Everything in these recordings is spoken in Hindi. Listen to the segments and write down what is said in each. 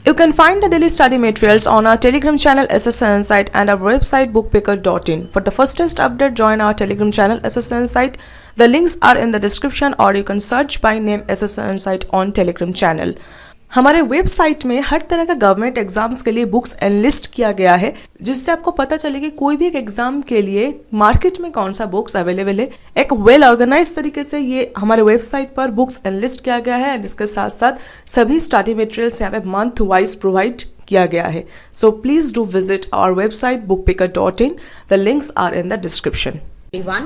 You can find the daily study materials on our Telegram channel SSN Insight and our website bookpicker.in. For the fastest update, join our Telegram channel SSN Insight. The links are in the description or you can search by name SSN Insight on Telegram channel. हमारे वेबसाइट में हर तरह का गवर्नमेंट एग्जाम्स के लिए बुक्स एनलिस्ट किया गया है, जिससे आपको पता चले कि कोई भी एक एग्जाम के लिए मार्केट में कौन सा बुक्स अवेलेबल है। एक वेल ऑर्गेनाइज तरीके से ये हमारे वेबसाइट पर बुक्स एनलिस्ट किया गया है एंड इसके साथ साथ सभी स्टडी मटेरियल्स यहाँ पे मंथ वाइज प्रोवाइड किया गया है। So please do visit our website bookpicker.in. The links are in the description. Everyone,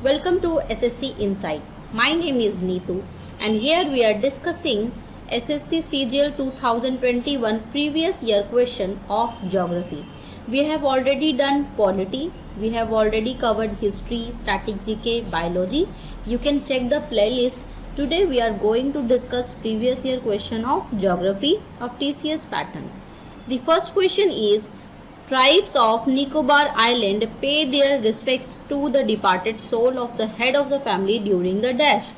welcome to SSC Insight. My name is Neetu and here we are discussing SSC CGL 2021 previous year question of geography. We have already done polity, we have already covered history, static GK, biology. You can check the playlist. Today we are going to discuss previous year question of geography of TCS pattern. The first question is, tribes of Nicobar Island pay their respects to the departed soul of the head of the family during the dash.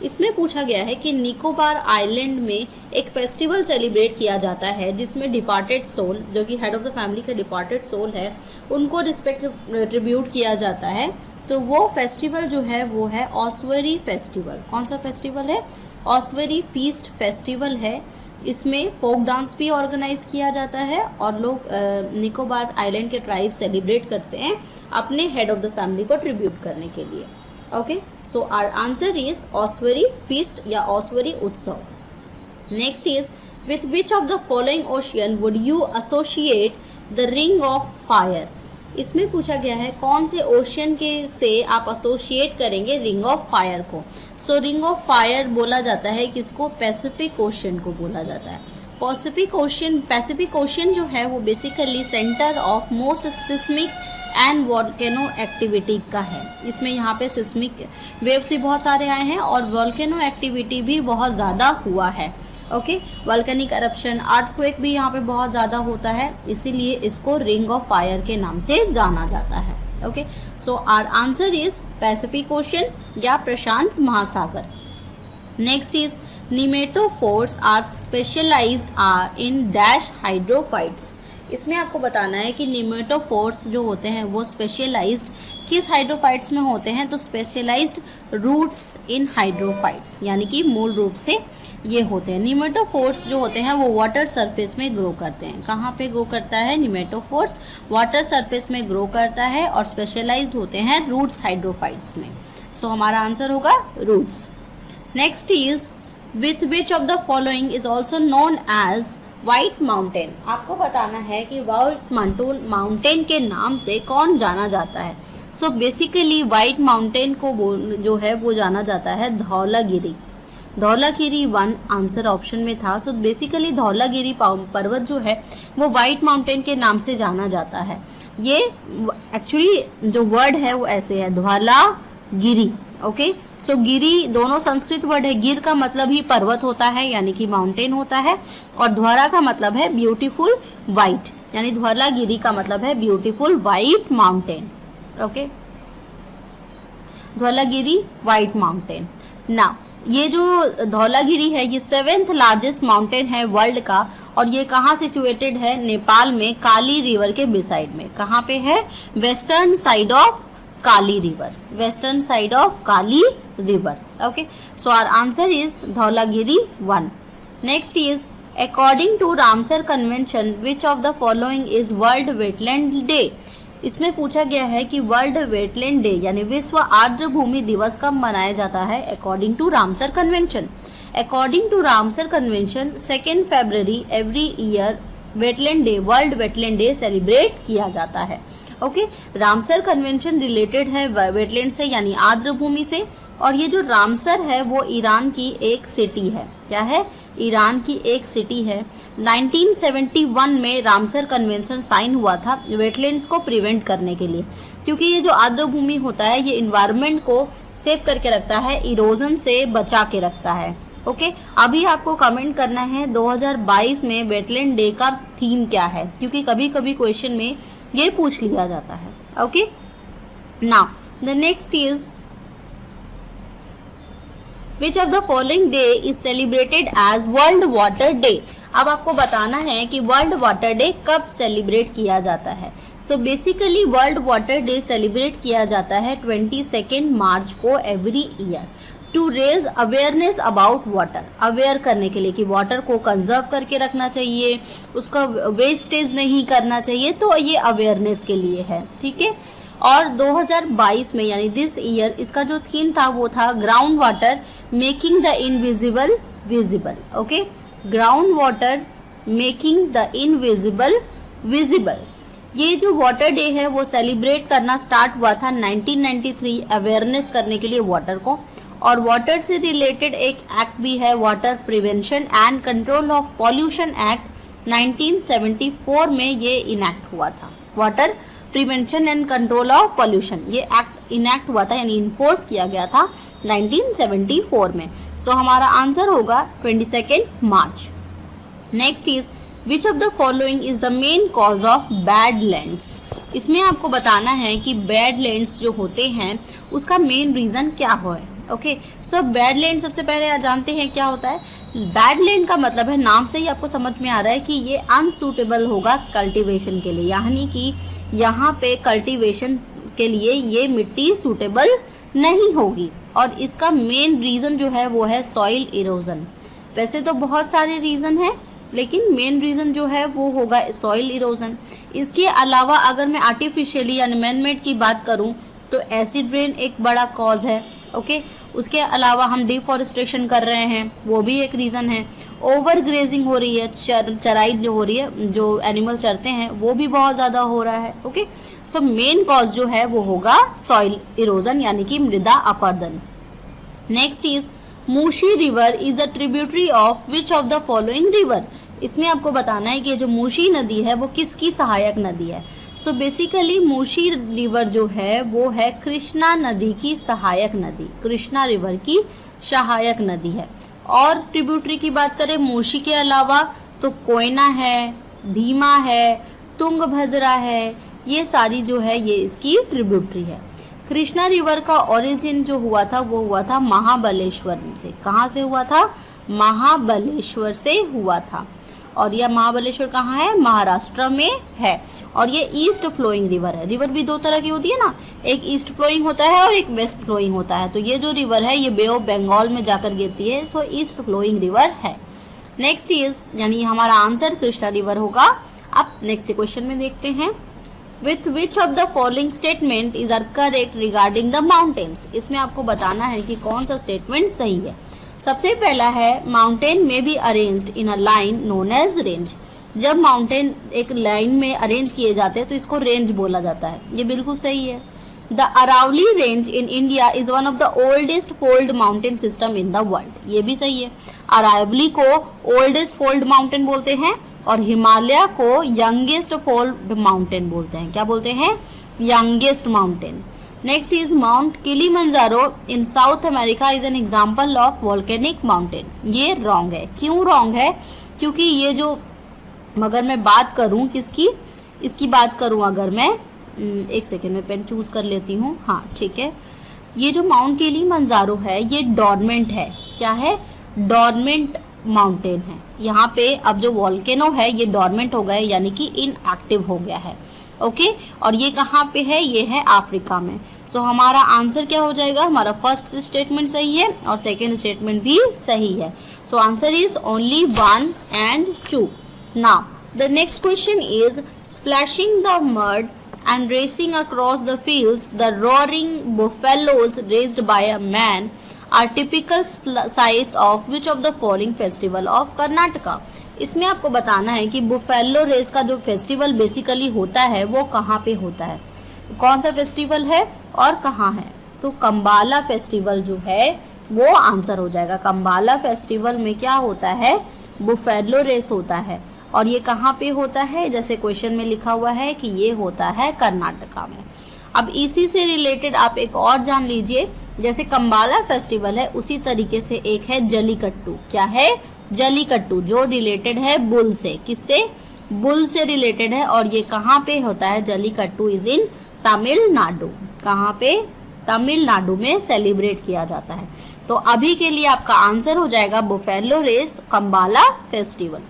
इसमें पूछा गया है कि निकोबार आइलैंड में एक फेस्टिवल सेलिब्रेट किया जाता है जिसमें डिपार्टेड सोल, जो कि हेड ऑफ द फैमिली का डिपार्टेड सोल है, उनको रिस्पेक्ट ट्रिब्यूट किया जाता है। तो वो फेस्टिवल जो है वो है ऑस्वेरी फेस्टिवल। कौन सा फेस्टिवल है? ऑस्वेरी फीस्ट फेस्टिवल है। इसमें फोक डांस भी ऑर्गेनाइज किया जाता है और लोग निकोबार आइलैंड के ट्राइब सेलिब्रेट करते हैं अपने हेड ऑफ द फैमिली को ट्रिब्यूट करने के लिए। Okay, so our answer is Oswari feast या Oswari उत्सव. Next is, with which of the following ocean would you associate the ring of fire? इसमें पूछा गया है कौन से ओशियन के से आप एसोसिएट करेंगे रिंग ऑफ फायर को। सो रिंग ऑफ फायर बोला जाता है किसको? पैसिफिक ओशियन को बोला जाता है। पैसिफिक ओशियन जो है वो basically centre of most seismic and volcano activity का है। इसमें यहाँ पे सिस्मिक वेव्स भी बहुत सारे आए हैं और वॉल्केनो एक्टिविटी भी बहुत ज़्यादा हुआ है। ओके, वॉल्केनिक eruption, अर्थक्वेक भी यहाँ पे बहुत ज़्यादा होता है, इसीलिए इसको रिंग ऑफ फायर के नाम से जाना जाता है। Okay, so our answer is Pacific Ocean या प्रशांत महासागर। Next is, pneumatophores are specialized in dash hydrophytes. इसमें आपको बताना है कि निमेटोफोर्स जो होते हैं वो स्पेशलाइज्ड किस हाइड्रोफाइट्स में होते हैं। तो स्पेशलाइज्ड रूट्स इन हाइड्रोफाइट्स, यानी कि मूल रूप से ये होते हैं। निमेटोफोर्स जो होते हैं वो वाटर सरफेस में ग्रो करते हैं। कहाँ पे ग्रो करता है निमेटोफोर्स? वाटर सरफेस में ग्रो करता है और स्पेशलाइज्ड होते हैं रूट्स हाइड्रोफाइट्स में। सो हमारा आंसर होगा roots. Next is, with which of the following is also known as white mountain. आपको बताना है कि व्हाइट माउंटेन के नाम से कौन जाना जाता है। सो बेसिकली व्हाइट माउंटेन को जो है वो जाना जाता है धौलागिरी। धौलागिरी 1 आंसर ऑप्शन में था। सो बेसिकली धौलागिरी पर्वत जो है वो व्हाइट माउंटेन के नाम से जाना जाता है। ये एक्चुअली जो वर्ड है वो ऐसे है, धौलागिरी। ओके, सो गिरी दोनों संस्कृत वर्ड है। गिर का मतलब ही पर्वत होता है यानी कि माउंटेन होता है, और ध्वरा का मतलब है ब्यूटीफुल वाइट, यानी धौलागिरी का मतलब है beautiful white mountain. Okay, Dhaulagiri white mountain. Now ये जो धौलागिरी है ये 7th लार्जेस्ट माउंटेन है वर्ल्ड का, और ये कहाँ सिचुएटेड है? नेपाल में काली रिवर के बिसाइड में। कहाँ पे है? Western side of Kali river, western side of Kali river. Okay, so our answer is Dhaulagiri 1। Next is, according to Ramsar convention which of the following is world wetland day. इसमें पूछा गया है कि वर्ल्ड वेटलैंड डे यानी विश्व आर्द्र भूमि दिवस कब मनाया जाता है according to Ramsar convention. According to Ramsar convention 2 February every year wetland day, world wetland day celebrate किया जाता है। ओके, रामसर कन्वेंशन रिलेटेड है वेटलैंड से यानी आर्द्र भूमि से, और ये जो रामसर है वो ईरान की एक सिटी है। क्या है? ईरान की एक सिटी है। 1971 में रामसर कन्वेंशन साइन हुआ था वेटलैंड्स को प्रिवेंट करने के लिए, क्योंकि ये जो आर्द्र भूमि होता है ये इन्वायरमेंट को सेव करके रखता है, इरोजन से बचा के रखता है। ओके, अभी आपको कमेंट करना है 2022 में वेटलैंड डे का थीम क्या है, क्योंकि कभी कभी क्वेश्चन में ये पूछ लिया जाता है। Okay, now the next is, which of the following day is celebrated as world water day. अब आपको बताना है कि वर्ल्ड वाटर डे कब सेलिब्रेट किया जाता है। So basically world water day celebrate किया जाता है 22 मार्च को every year to raise awareness about water, aware करने के लिए कि वाटर को कंजर्व करके रखना चाहिए, उसका वेस्टेज नहीं करना चाहिए, तो ये अवेयरनेस के लिए है, ठीक है। और 2022 में यानी दिस ईयर इसका जो थीम था वो था ground water making the invisible visible. Okay, ground water making the invisible visible. ये जो वाटर डे है वो सेलिब्रेट करना स्टार्ट हुआ था 1993 अवेयरनेस करने के लिए वाटर को। और वाटर से रिलेटेड एक एक्ट भी है, water prevention and control of pollution act 1974 में ये इनैक्ट हुआ था। Water prevention and control of pollution ये एक्ट इनैक्ट हुआ था यानी इन्फोर्स किया गया था 1974 में। सो हमारा आंसर होगा 22 March. Next is which of the following is the main cause of bad lands. इसमें आपको बताना है कि बैड लैंड्स जो होते हैं उसका मेन रीज़न क्या है। ओके, सो बैड लैंड सबसे पहले आप जानते हैं क्या होता है। बैड लैंड का मतलब है, नाम से ही आपको समझ में आ रहा है कि ये अनसूटेबल होगा कल्टीवेशन के लिए, यानी कि यहाँ पे कल्टीवेशन के लिए ये मिट्टी सूटेबल नहीं होगी। और इसका मेन रीज़न जो है वो है सॉइल इरोजन। वैसे तो बहुत सारे रीज़न हैं लेकिन मेन रीज़न जो है वो होगा सॉइल इरोजन। इसके अलावा अगर मैं आर्टिफिशियली या मैन मेड की बात करूँ तो एसिड रेन एक बड़ा कॉज है। ओके, उसके अलावा हम डिफॉरेस्टेशन कर रहे हैं वो भी एक रीज़न है। ओवर ग्रेजिंग हो रही है, चराई जो हो रही है, जो एनिमल चरते हैं वो भी बहुत ज़्यादा हो रहा है। ओके, सो मेन कॉज जो है वो होगा सॉइल इरोजन यानी कि मृदा अपरदन। Next is Mushi river is a tributary of which of the following river. इसमें आपको बताना है कि जो मूशी नदी है वो किसकी सहायक नदी है। सो बेसिकली मूशी रिवर जो है वो है कृष्णा नदी की सहायक नदी, कृष्णा रिवर की सहायक नदी है। और ट्रिब्यूटरी की बात करें मूशी के अलावा तो कोयना है, भीमा है, तुंगभद्रा है, ये सारी जो है ये इसकी ट्रिब्यूटरी है। कृष्णा रिवर का ओरिजिन जो हुआ था वो हुआ था महाबलेश्वर से। कहाँ से हुआ था? महाबलेश्वर से हुआ था। और यह महाबलेश्वर कहाँ है? महाराष्ट्र में है। और ये ईस्ट फ्लोइंग रिवर है। रिवर भी दो तरह की होती है ना, एक ईस्ट फ्लोइंग होता है और एक वेस्ट फ्लोइंग होता है। तो ये जो रिवर है ये बे ऑफ बंगाल में जाकर गिरती है, सो ईस्ट फ्लोइंग रिवर है। नेक्स्ट इज यानी हमारा आंसर कृष्णा रिवर होगा। अब नेक्स्ट क्वेश्चन में देखते हैं, with which of the following statement is are correct regarding the mountains. इसमें आपको बताना है कि कौन सा स्टेटमेंट सही है। सबसे पहला है mountain may be arranged in a line known as range. जब माउंटेन एक लाइन में अरेंज किए जाते हैं तो इसको रेंज बोला जाता है, ये बिल्कुल सही है। The Aravalli range in India is one of the oldest fold mountain system in the world, ये भी सही है। अरावली को ओल्डेस्ट फोल्ड माउंटेन बोलते हैं और हिमालय को यंगेस्ट फोल्ड माउंटेन बोलते हैं। क्या बोलते हैं? Youngest mountain. Next is mount Kilimanjaro in south America is an example of volcanic mountain. ये रॉन्ग है। क्यों रॉन्ग है? क्योंकि ये जो, अगर मैं बात करूं किसकी, इसकी बात करूं अगर मैं, एक सेकेंड में पेन चूज कर लेती हूँ। हाँ ठीक है, ये जो माउंट किलिमंजारो है ये डॉर्मेंट है। क्या है? डॉर्मेंट माउंटेन है। यहाँ पे अब जो वॉल्केनो है ये डॉर्मेंट हो गए यानी कि इनएक्टिव हो गया है। ओके, और ये कहाँ पे है? ये है अफ्रीका में। सो हमारा आंसर क्या हो जाएगा? हमारा फर्स्ट स्टेटमेंट सही है और सेकेंड स्टेटमेंट भी सही है। सो answer is only 1 and 2। Now the next question is splashing the mud and racing across the fields, the roaring buffaloes raised by a man are typical sites of which of the following festival of Karnataka। इसमें आपको बताना है कि बुफेलो रेस का जो फेस्टिवल बेसिकली होता है वो कहाँ पे होता है, कौन सा फेस्टिवल है और कहाँ है। तो कंबाला फेस्टिवल जो है वो आंसर हो जाएगा। कंबाला फेस्टिवल में क्या होता है? बुफेलो रेस होता है। और ये कहाँ पे होता है? जैसे क्वेश्चन में लिखा हुआ है कि ये होता है कर्नाटका में। अब इसी से रिलेटेड आप एक और जान लीजिए, जैसे कंबाला फेस्टिवल है उसी तरीके से एक है जलीकट्टू। क्या है? जलीकट्टू, जो रिलेटेड है बुल से। किससे? बुल से रिलेटेड है। और ये कहाँ पे होता है? Jallikattu is in Tamil Nadu. कहाँ पे? तमिलनाडु में सेलिब्रेट किया जाता है। तो अभी के लिए आपका आंसर हो जाएगा buffalo race, Kambala festival.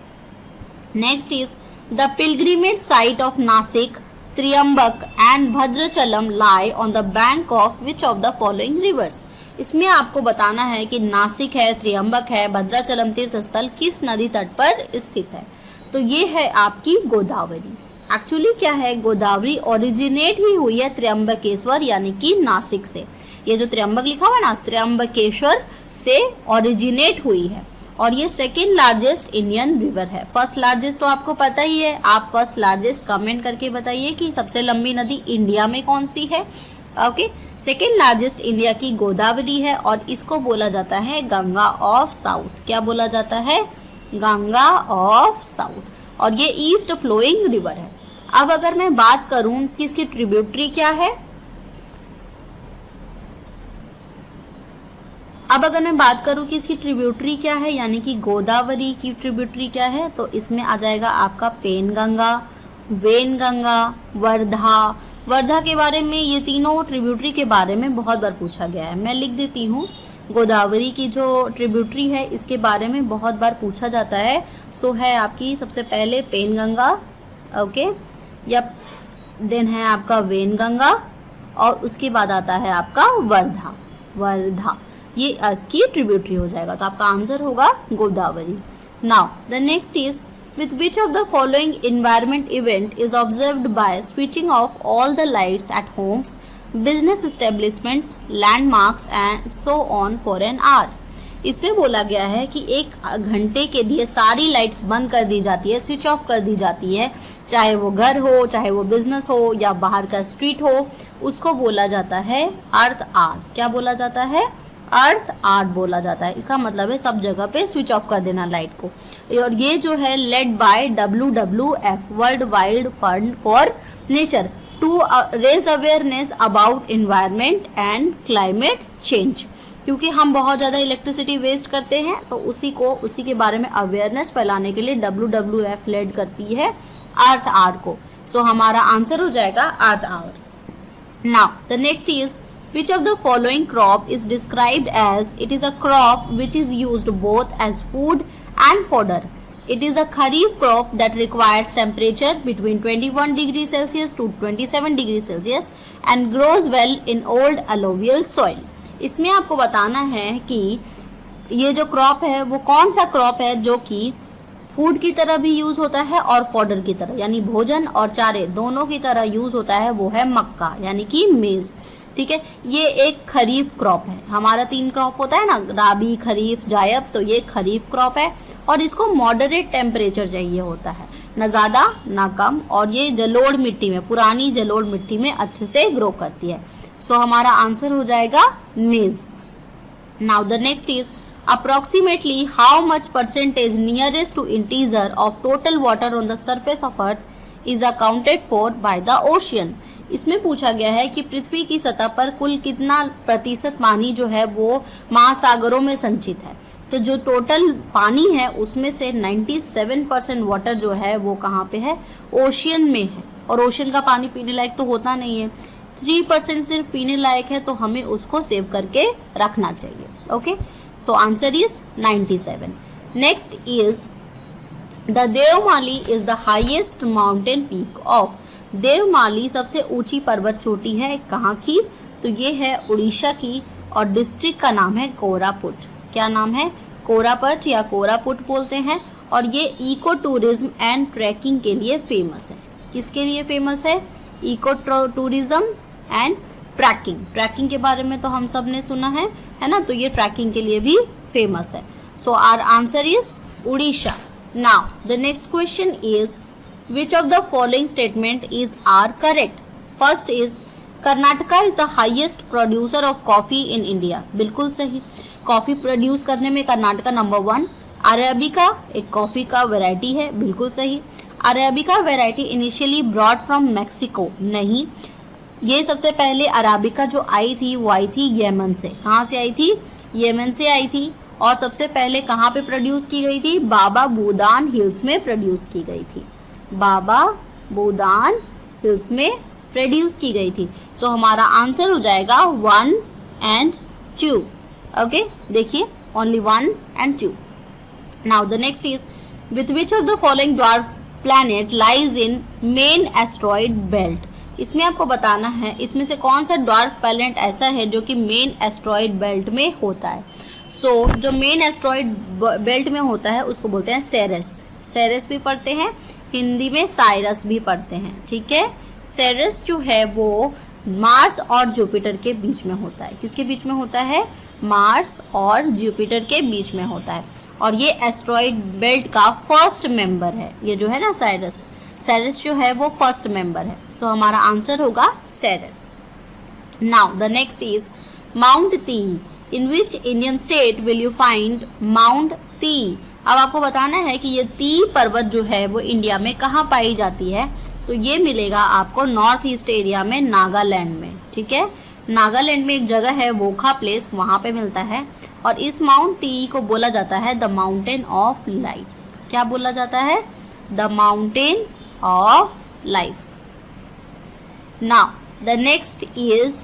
Next is the pilgrimage site of Nasik, Triambak and Bhadrachalam lie on the bank of which of the following rivers? इसमें आपको बताना है कि नासिक है, त्रियंबक है, भद्राचलम तीर्थ स्थल किस नदी तट पर स्थित है। तो ये है आपकी गोदावरी। एक्चुअली क्या है, गोदावरी ओरिजिनेट ही हुई है त्र्यंबकेश्वर यानी कि नासिक से। ये जो त्र्यंबक लिखा हुआ है ना, त्र्यंबकेश्वर से ओरिजिनेट हुई है और ये सेकेंड लार्जेस्ट इंडियन रिवर है। फर्स्ट लार्जेस्ट तो आपको पता ही है, आप फर्स्ट लार्जेस्ट कमेंट करके बताइए कि सबसे लंबी नदी इंडिया में कौन सी है। ओके, सेकेंड लार्जेस्ट इंडिया की गोदावरी है और इसको बोला जाता है गंगा ऑफ साउथ। क्या बोला जाता है? Ganga of south. और ये ईस्ट फ्लोइंग रिवर है। अब अगर मैं बात करूं कि इसकी ट्रिब्यूटरी क्या है, क्या है यानी कि गोदावरी की ट्रिब्यूटरी क्या है, तो इसमें आ जाएगा आपका पेनगंगा, वेनगंगा, वर्धा के बारे में। ये तीनों ट्रिब्यूटरी के बारे में बहुत बार पूछा गया है, मैं लिख देती हूँ। गोदावरी की जो ट्रिब्यूटरी है इसके बारे में बहुत बार पूछा जाता है। सो है आपकी सबसे पहले पेनगंगा, ओके, या देन है आपका वेनगंगा और उसके बाद आता है आपका वर्धा। ये इसकी ट्रिब्यूटरी हो जाएगा, तो आपका आंसर होगा Godavari. Now the next is with which of the following environment event is observed by switching off all the lights at homes, business establishments, landmarks and so on for an hour? इसमें बोला गया है कि 1 घंटे के लिए सारी लाइट्स बंद कर दी जाती है, स्विच ऑफ कर दी जाती है, चाहे वो घर हो, चाहे वो बिजनेस हो या बाहर का स्ट्रीट हो, उसको बोला जाता है अर्थ आवर। क्या बोला जाता है? अर्थ आर्ट बोला जाता है। इसका मतलब है सब जगह पे स्विच ऑफ कर देना लाइट को। और ये जो है led by WWF world wide fund for nature to raise awareness about environment and climate change. क्योंकि हम बहुत ज़्यादा इलेक्ट्रिसिटी वेस्ट करते हैं तो उसी के बारे में अवेयरनेस फैलाने के लिए WWF लेड करती है अर्थ आवर को। सो हमारा आंसर हो जाएगा Earth Hour. Now the next is which of the following crop is described as it is a crop which is used both as food and fodder? It is a kharif crop that requires temperature between 21 degrees Celsius to 27 degrees Celsius and grows well in old alluvial soil. इसमें आपको बताना है कि ये जो क्रॉप है वो कौन सा क्रॉप है जो कि फूड की तरह भी यूज़ होता है और फॉडर की तरह यानी भोजन और चारे दोनों की तरह यूज़ होता है। वो है मक्का यानी कि मेज़। ठीक है, ये एक खरीफ क्रॉप है। हमारा 3 क्रॉप होता है ना, राबी, खरीफ, जायद, तो ये खरीफ क्रॉप है और इसको मॉडरेट टेम्परेचर चाहिए होता है, ना ज़्यादा ना कम, और ये जलोढ़ मिट्टी में, पुरानी जलोढ़ मिट्टी में अच्छे से ग्रो करती है। सो हमारा आंसर हो जाएगा मेज। Now the next is approximately how much percentage nearest to integer of total water on the surface of earth is accounted for by the ocean? इसमें पूछा गया है कि पृथ्वी की सतह पर कुल कितना प्रतिशत पानी जो है वो महासागरों में संचित है। तो जो टोटल पानी है उसमें से 97% वाटर जो है वो कहाँ पे है? ओशियन में है। और ओशियन का पानी पीने लायक तो होता नहीं है, 3% सिर्फ पीने लायक है, तो हमें उसको सेव करके रखना चाहिए। Okay, so answer is 97. Next is the Devmali is the highest mountain peak of. Devmali सबसे ऊंची पर्वत चोटी है कहाँ की? तो ये है उड़ीसा की और डिस्ट्रिक्ट का नाम है कोरापुट। क्या नाम है? कोरापुट या कोरापुट बोलते हैं। और ये इको टूरिज्म एंड ट्रैकिंग के लिए फेमस है। किसके लिए फेमस है? इको टूरिज्म एंड ट्रैकिंग के बारे में तो हम सब ने सुना है ना, तो ये ट्रैकिंग के लिए भी फेमस है। So our answer is Orissa. Now the next question is which of the following statement is are correct? First is Karnataka is the highest producer of coffee in India. बिल्कुल सही, कॉफी प्रोड्यूस करने में कर्नाटका नंबर 1। अरेबिका एक कॉफी का वैरायटी है, बिल्कुल सही। Arabica variety initially broad from Mexico, नहीं, ये सबसे पहले अराबिका जो आई थी वो आई थी यमन से। कहाँ से आई थी? यमन से आई थी। और सबसे पहले कहाँ पे प्रोड्यूस की गई थी? बाबा बूदान हिल्स में प्रोड्यूस की गई थी। बाबा बूदान हिल्स में प्रोड्यूस की गई थी। सो हमारा आंसर हो जाएगा 1 and 2। ओके, देखिए only 1 and 2। Now the next is with which of the following dwarf planet lies in main asteroid belt. इसमें आपको बताना है इसमें से कौन सा ड्वार्फ प्लैनेट ऐसा है जो कि मेन एस्ट्रॉइड बेल्ट में होता है। जो मेन एस्ट्रॉइड बेल्ट में होता है उसको बोलते हैं सेरेस। सेरेस भी पढ़ते हैं, हिंदी में साइरस भी पढ़ते हैं, ठीक है। सेरेस जो है वो मार्स और जुपिटर के बीच में होता है। किसके बीच में होता है? मार्स और जुपिटर के बीच में होता है, और ये एस्ट्रॉइड बेल्ट का फर्स्ट मेंबर है। ये जो है ना साइरस, सेरेस जो है वो फर्स्ट मेंबर है। सो हमारा आंसर होगा Ceres. Now the next is Mount Ti. In which Indian state will you find Mount Ti. अब आपको बताना है कि ये ती पर्वत जो है वो इंडिया में कहाँ पाई जाती है। तो ये मिलेगा आपको नॉर्थ ईस्ट एरिया में, नागालैंड में, ठीक है। नागालैंड में एक जगह है वोखा प्लेस, वहाँ पे मिलता है। और इस माउंट ती को बोला जाता है द माउंटेन ऑफ लाइफ। क्या बोला जाता है? The mountain of life. Now the next is,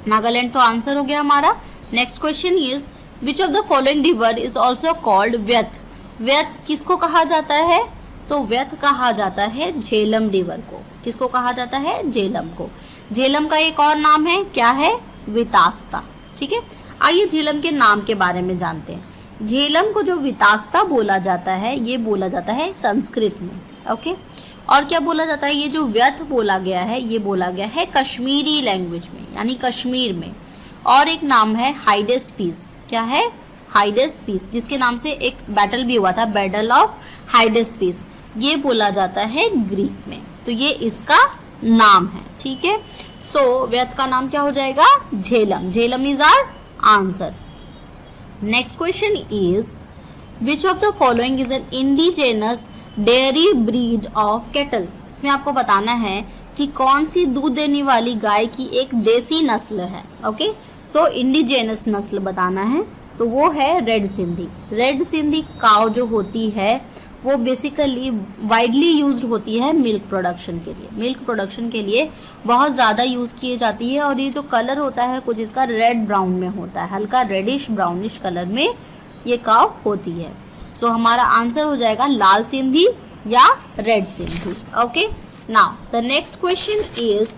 Nagaland तो आंसर हो गया हमारा। Next question is which of the following river is also called Vyeth. Vyeth किसको कहा जाता है? तो व्यथ कहा जाता है झेलम रिवर को। किसको कहा जाता है? झेलम को। झेलम का एक और नाम है, क्या है? वितास्ता, ठीक है। आइए झेलम के नाम के बारे में जानते हैं। झेलम को जो वितास्ता बोला जाता है ये बोला जाता है संस्कृत में, ओके। और क्या बोला जाता है? ये जो व्यथ बोला गया है ये बोला गया है कश्मीरी लैंग्वेज में, यानी कश्मीर में। और एक नाम है हाइडेस पीस। क्या है? हाइडेस पीस, जिसके नाम से एक बैटल भी हुआ था, बैटल ऑफ हाइडेस पीस। ये बोला जाता है ग्रीक में। तो ये इसका नाम है, ठीक है। सो व्यथ का नाम क्या हो जाएगा? Jhelum. Jhelum is our answer. Next question is which of the following is an indigenous dairy breed of cattle. इसमें आपको बताना है कि कौन सी दूध देने वाली गाय की एक देसी नस्ल है, ओके। सो इंडिजिनस नस्ल बताना है, तो वो है रेड सिंधी। रेड सिंधी काव जो होती है वो बेसिकली वाइडली यूज्ड होती है मिल्क प्रोडक्शन के लिए। मिल्क प्रोडक्शन के लिए बहुत ज़्यादा यूज़ की जाती है। और ये जो कलर होता है कुछ इसका रेड ब्राउन में होता है, हल्का रेडिश ब्राउनिश कलर में ये काव होती है। सो हमारा आंसर हो जाएगा लाल सिंधी या red Sindhi, okay. Now the next question is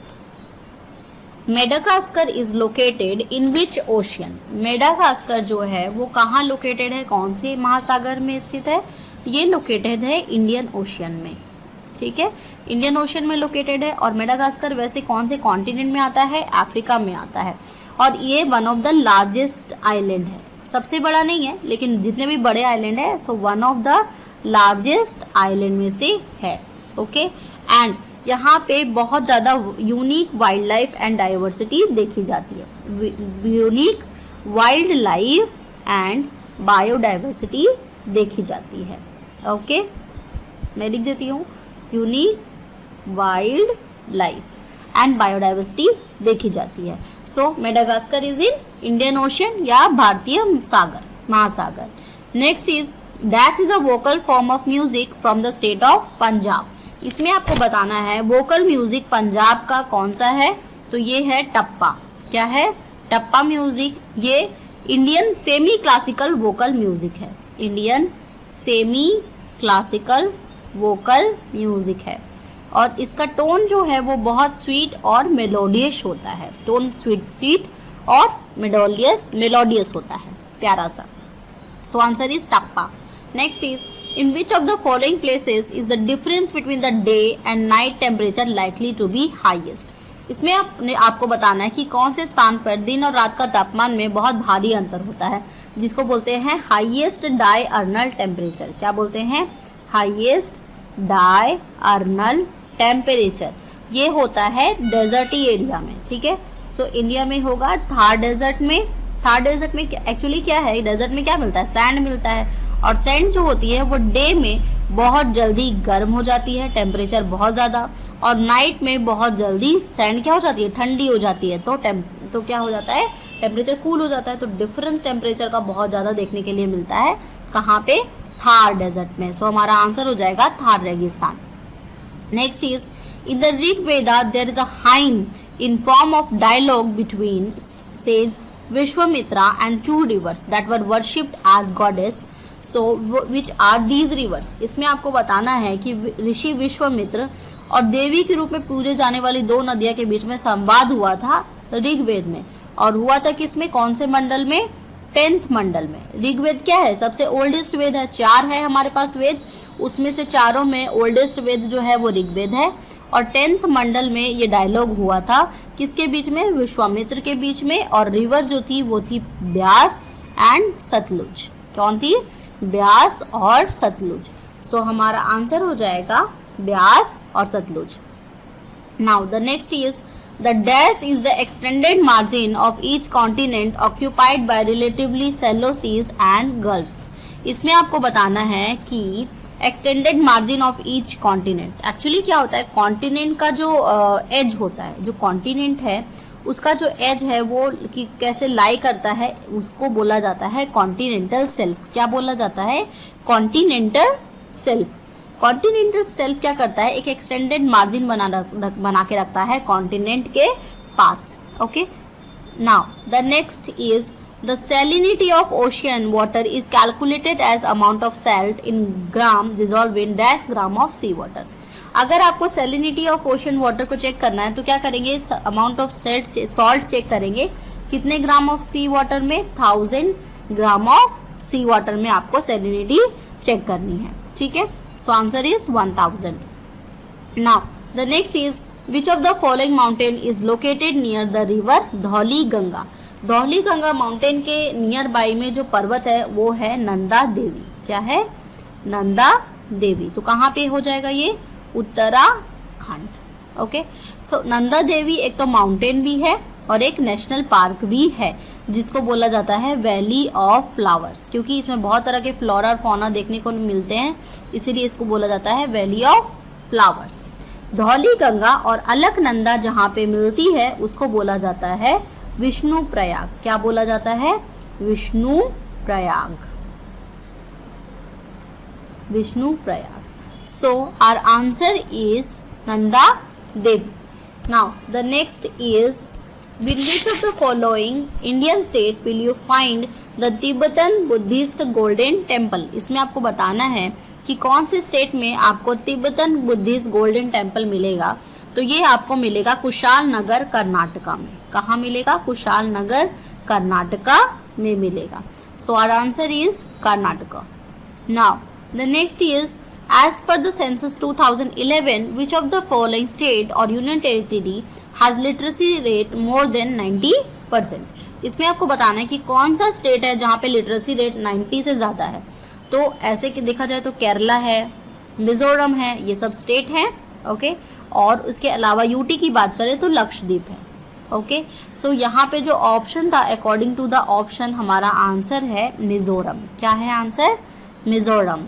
Madagascar is located in which ocean. Madagascar जो है वो कहाँ लोकेटेड है, कौन से महासागर में स्थित है? ये लोकेटेड है इंडियन ओशियन में, ठीक है। इंडियन ओशियन में लोकेटेड है। और मेडागास्कर वैसे कौन से कॉन्टिनेंट में आता है? अफ्रीका में आता है। और ये one of the largest island है। सबसे बड़ा नहीं है, लेकिन जितने भी बड़े आइलैंड है so one of the largest island में से है, ओके। एंड यहाँ पे बहुत ज़्यादा unique wild life and diversity देखी जाती है। Unique wild life and biodiversity देखी जाती है, ओके। मैं लिख देती हूँ, unique wild life and biodiversity देखी जाती है। So Madagascar is in Indian Ocean या भारतीय सागर, महासागर। Next is dash is a vocal form of music from the state of Punjab. इसमें आपको बताना है वोकल म्यूजिक पंजाब का कौन सा है। तो ये है टप्पा। क्या है? टप्पा म्यूजिक। ये Indian semi classical vocal music है। Indian semi classical vocal music है। और इसका टोन जो है वो बहुत स्वीट और मेलोडियस होता है। टोन स्वीट और मेलोडियस होता है, प्यारा सा। So answer is Tappa. Next is in which of the following places is the difference between the day and night temperature likely to be highest. इसमें आपको बताना है कि कौन से स्थान पर दिन और रात का तापमान में बहुत भारी अंतर होता है, जिसको बोलते हैं हाईएस्ट डायअर्नल टेम्परेचर। क्या बोलते हैं? Highest diurnal temperature. ये होता है डेजर्टी एरिया में, ठीक है। सो इंडिया में होगा थार डेजर्ट में। थार डेजर्ट में एक्चुअली क्या है? डेजर्ट में क्या मिलता है? सैंड मिलता है। और सैंड जो होती है वो डे में बहुत जल्दी गर्म हो जाती है, टेम्परेचर बहुत ज़्यादा, और नाइट में बहुत जल्दी सैंड क्या हो जाती है? ठंडी हो जाती है। तो क्या हो जाता है? टेम्परेचर कूल हो जाता है। तो डिफरेंस टेम्परेचर का बहुत ज़्यादा देखने के लिए मिलता है। कहाँ पे? थार डेजर्ट में। सो हमारा आंसर हो जाएगा थार रेगिस्तान। Next is in the Rig Veda there is a hymn in form of dialogue between sage Vishwamitra and two rivers that were worshipped as goddess. So which are these rivers, इसमें आपको बताना है कि ऋषि विश्वामित्र और देवी के रूप में पूजे जाने वाली दो नदियों के बीच में संवाद हुआ था ऋग्वेद में, और हुआ था किसमें, कौन से मंडल में, 10th मंडल में। ऋग्वेद क्या है, सबसे ओल्डेस्ट वेद है, 4 है हमारे पास वेद, उसमें से चारों में ओल्डेस्ट वेद जो है वो ऋग्वेद है। और 10th मंडल में ये डायलॉग हुआ था किसके बीच में, विश्वामित्र के बीच में, और रिवर जो थी वो थी ब्यास एंड सतलुज। कौन थी, ब्यास और सतलुज। सो हमारा आंसर हो जाएगा ब्यास और Sutlej. Now the next is the dash is the extended margin of each continent occupied by relatively shallow seas and gulfs। इसमें आपको बताना है कि extended margin of each continent, actually क्या होता है, कॉन्टिनेंट का जो एज होता है, जो कॉन्टिनेंट है उसका जो एज है वो कि कैसे लाई करता है, उसको बोला जाता है कॉन्टिनेंटल शेल्फ। क्या बोला जाता है, कॉन्टिनेंटल शेल्फ। कॉन्टिनेंटल शेल्फ क्या करता है, एक एक्सटेंडेड मार्जिन बना के रखता है कॉन्टिनेंट के पास। Okay, now the next is the salinity of ocean water is calculated as amount of salt in gram dissolve in dash gram of sea water. अगर आपको सैलिनिटी ऑफ ओशियन वाटर को चेक करना है तो क्या करेंगे, अमाउंट ऑफ सॉल्ट चेक करेंगे, कितने ग्राम ऑफ सी वाटर में, 1000 ग्राम ऑफ सी वाटर में आपको सैलिनिटी चेक करनी है। ठीक है, so answer is 1000। now the next is which of the following mountain is located near the river Dhauli Ganga. Dhauli Ganga mountain के नियर बाई में जो पर्वत है वो है नंदा देवी। क्या है, नंदा देवी। तो कहाँ पे हो जाएगा ये, उत्तराखंड। ओके, सो नंदा देवी एक तो माउंटेन भी है और एक नेशनल पार्क भी है जिसको बोला जाता है वैली ऑफ फ्लावर्स, क्योंकि इसमें बहुत तरह के फ्लोरा और फौना देखने को मिलते हैं, इसीलिए इसको बोला जाता है valley of flowers. Dhauli Ganga और अलकनंदा जहाँ पे मिलती है उसको बोला जाता है विष्णु प्रयाग। क्या बोला जाता है, Vishnu Prayag, Vishnu Prayag. So our answer is Nanda Devi. Now the next is in which of the following Indian state will you find the Tibetan Buddhist Golden Temple। इसमें आपको बताना है कि कौन से स्टेट में आपको तिब्बतन बुद्धिस्ट गोल्डन टेम्पल मिलेगा। तो ये आपको मिलेगा कुशाल नगर कर्नाटका में। कहाँ मिलेगा, कुशाल नगर कर्नाटका में मिलेगा। So our answer is Karnataka. Now the next is as per the census 2011 which of the following state or union territory has literacy rate more than 90%। इसमें आपको बताना है कि कौन सा स्टेट है जहाँ पे लिटरेसी रेट 90 से ज़्यादा है। तो ऐसे कि देखा जाए तो केरला है, मिजोरम है, ये सब स्टेट हैं। ओके, और उसके अलावा यूटी की बात करें तो लक्षद्वीप है। ओके, सो यहाँ पे जो ऑप्शन था अकॉर्डिंग टू द ऑप्शन हमारा आंसर है मिजोरम। क्या है answer, Mizoram.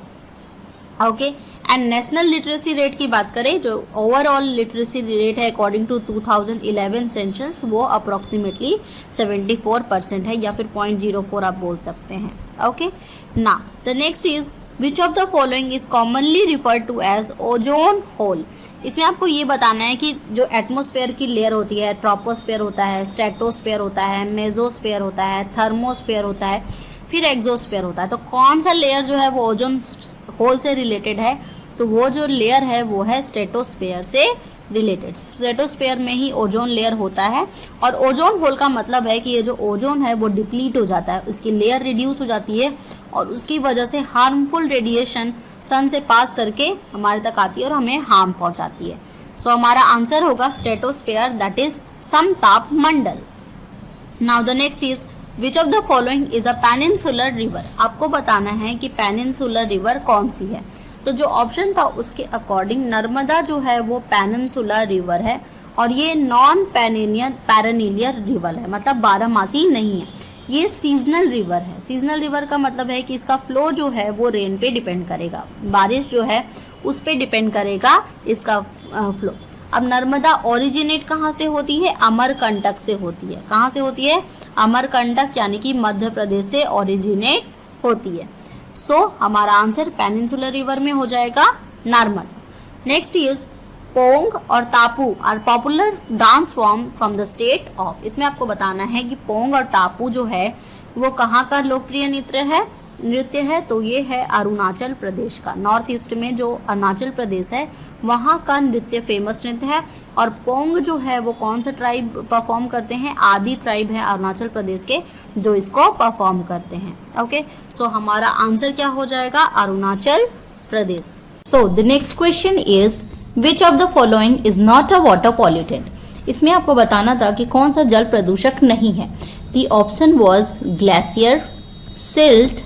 Okay, and national literacy rate की बात करें, जो ओवरऑल लिटरेसी रेट है अकॉर्डिंग टू 2011 सेंसस वो अप्रॉक्सीमेटली 74% है, या फिर 0.04 आप बोल सकते हैं। Okay, now the next is which of the following is commonly referred to as ozone hole. इसमें आपको ये बताना है कि जो एटमॉस्फेयर की लेयर होती है, ट्रोपोस्फेयर होता है, स्ट्रेटोस्फेयर होता है, मेजोस्फेयर होता है, थर्मोस्फेयर होता है, फिर एक्सोस्फेयर होता है। तो कौन सा लेयर जो है वो ओजोन होल से रिलेटेड है, तो वो जो लेयर है वो है स्ट्रेटोस्फेयर से रिलेटेड। स्ट्रेटोस्फेयर में ही ओजोन लेयर होता है, और ओजोन होल का मतलब है कि ये जो ओजोन है वो डिप्लीट हो जाता है, उसकी लेयर रिड्यूस हो जाती है, और उसकी वजह से हार्मफुल रेडिएशन सन से पास करके हमारे तक आती है और हमें हार्म पहुंचाती है। सो हमारा आंसर होगा स्ट्रेटोस्फेयर, दैट इज समताप मंडल। Now the next is which of the following is a peninsular river. आपको बताना है कि पेनिनसुलर रिवर कौन सी है। तो जो ऑप्शन था उसके अकॉर्डिंग नर्मदा जो है वो पेनिनसुलर रिवर है, और ये नॉन पेरेनिलियर रिवर है, मतलब बारहमासी नहीं है, ये सीजनल रिवर है। सीजनल रिवर का मतलब है कि इसका फ्लो जो है वो रेन पे डिपेंड करेगा, बारिश जो है उस पे डिपेंड करेगा इसका फ्लो। अब नर्मदा ओरिजिनेट कहाँ से होती है, अमरकंटक से होती है। कहाँ से होती है, अमरकंटक, यानी कि मध्य प्रदेश से ओरिजिनेट होती है। सो हमारा आंसर पेनिनसुलर रिवर में हो जाएगा नर्मदा। नेक्स्ट इज पोंग और Tapu are popular dance form from the state of. इसमें आपको बताना है कि पोंग और तापू जो है वो कहाँ का लोकप्रिय नृत्य है, नृत्य है तो ये है अरुणाचल प्रदेश का। नॉर्थ ईस्ट में जो अरुणाचल प्रदेश है वहाँ का नृत्य फेमस नृत्य है। और पोंग जो है वो कौन सा ट्राइब परफॉर्म करते हैं? आदि ट्राइब है अरुणाचल प्रदेश के जो इसको परफॉर्म करते हैं। ओके, सो हमारा आंसर क्या हो जाएगा? Arunachal Pradesh. So the next question is which of the following is not a water pollutant. इसमें आपको बताना था कि कौन सा जल प्रदूषक नहीं है। The option was glacier, silt,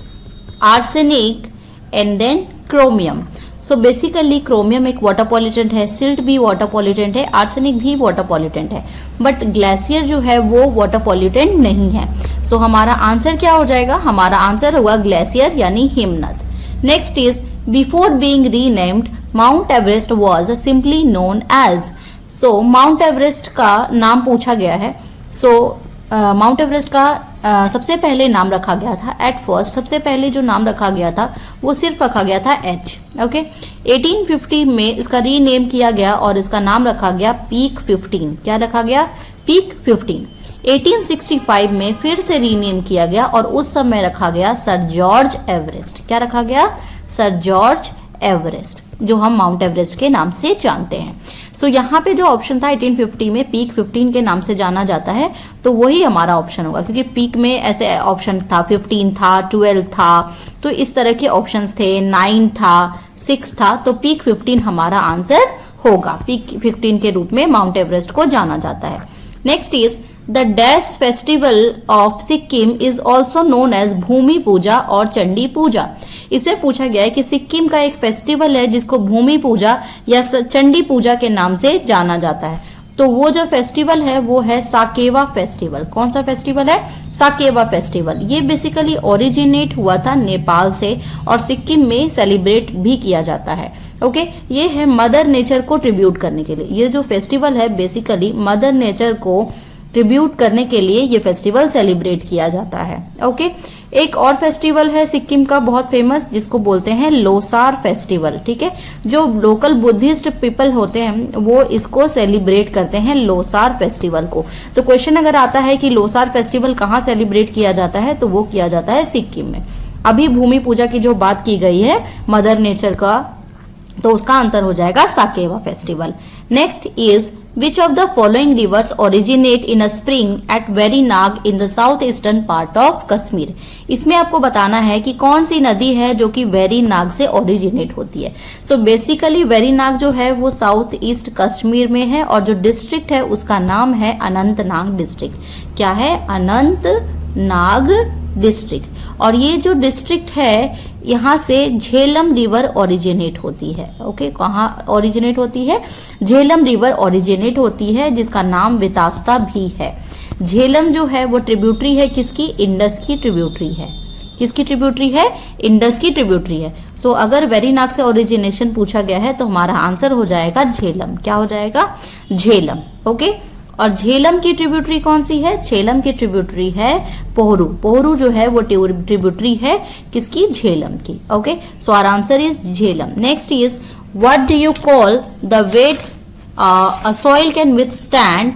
arsenic and then chromium. So basically chromium एक वाटर पॉल्यूटेंट है, सिल्ट भी वाटर पॉल्यूटेंट है, आर्सेनिक भी वाटर पॉल्यूटेंट है, बट ग्लेशियर जो है वो वाटर पॉल्यूटेंट नहीं है। सो हमारा आंसर क्या हो जाएगा? हमारा आंसर होगा ग्लेशियर यानी हिमनद। Next is before being renamed Mount Everest was simply known as. So Mount Everest का नाम पूछा गया है। सो माउंट एवरेस्ट का सबसे पहले नाम रखा गया था एट फर्स्ट, सबसे पहले जो नाम रखा गया था वो सिर्फ रखा गया था एच। ओके, 1850 में इसका रीनेम किया गया और इसका नाम रखा गया पीक 15। क्या रखा गया? पीक 15। 1865 में फिर से रीनेम किया गया और उस समय रखा गया सर जॉर्ज एवरेस्ट। क्या रखा गया? सर जॉर्ज एवरेस्ट, जो हम माउंट एवरेस्ट के नाम से जानते हैं। सो यहाँ पे जो ऑप्शन था 1850 में पीक 15 के नाम से जाना जाता है, तो वही हमारा ऑप्शन होगा, क्योंकि पीक में ऐसे ऑप्शन था 15 था, 12 था, तो इस तरह के ऑप्शंस थे, 9 था, 6 था, तो पीक 15 हमारा आंसर होगा। पीक 15 के रूप में माउंट एवरेस्ट को जाना जाता है। Next is the dash festival of Sikkim is also known as Bhumi Puja और चंडी पूजा। इसमें पूछा गया है कि सिक्किम का एक फेस्टिवल है जिसको भूमि पूजा या चंडी पूजा के नाम से जाना जाता है। तो वो जो फेस्टिवल है वो है साकेवा फेस्टिवल। कौन सा फेस्टिवल है? साकेवा फेस्टिवल। ये बेसिकली ओरिजिनेट हुआ था नेपाल से और सिक्किम में सेलिब्रेट भी किया जाता है। ओके, ये है मदर नेचर को ट्रिब्यूट करने के लिए। ये जो फेस्टिवल है बेसिकली मदर नेचर को ट्रिब्यूट करने के लिए ये फेस्टिवल सेलिब्रेट किया जाता है। ओके, एक और फेस्टिवल है सिक्किम का बहुत फेमस जिसको बोलते हैं लोसार फेस्टिवल। ठीक है, जो लोकल बुद्धिस्ट पीपल होते हैं वो इसको सेलिब्रेट करते हैं लोसार फेस्टिवल को। तो क्वेश्चन अगर आता है कि लोसार फेस्टिवल कहाँ सेलिब्रेट किया जाता है, तो वो किया जाता है सिक्किम में। अभी भूमि पूजा की जो बात की गई है मदर नेचर का, तो उसका आंसर हो जाएगा Sakewa festival. Next is which of the following rivers originate in a spring at Verinag in the south eastern part of Kashmir. इसमें आपको बताना है कि कौन सी नदी है जो कि वेरीनाग से ओरिजिनेट होती है। सो बेसिकली वेरीनाग जो है वो साउथ ईस्ट कश्मीर में है और जो डिस्ट्रिक्ट है उसका नाम है अनंतनाग डिस्ट्रिक्ट। क्या है? अनंतनाग डिस्ट्रिक्ट। और ये जो डिस्ट्रिक्ट है यहाँ से झेलम रिवर ओरिजिनेट होती है। ओके, कहाँ ओरिजिनेट होती है? झेलम रिवर ओरिजिनेट होती है जिसका नाम वितास्ता भी है। झेलम जो है वो ट्रिब्यूटरी है किसकी? इंडस की ट्रिब्यूटरी है। किसकी ट्रिब्यूटरी है? इंडस की ट्रिब्यूटरी है। सो अगर वेरीनाग से ओरिजिनेशन पूछा गया है तो हमारा आंसर हो जाएगा झेलम। क्या हो जाएगा? झेलम। ओके, और झेलम की ट्रिब्यूटरी कौन सी है? झेलम की ट्रिब्यूटरी है पोहरू। पोहरू जो है वो ट्रिब्यूटरी है किसकी? झेलम की। Okay, so our answer is Jhelum. Next is what do you call the weight a soil can withstand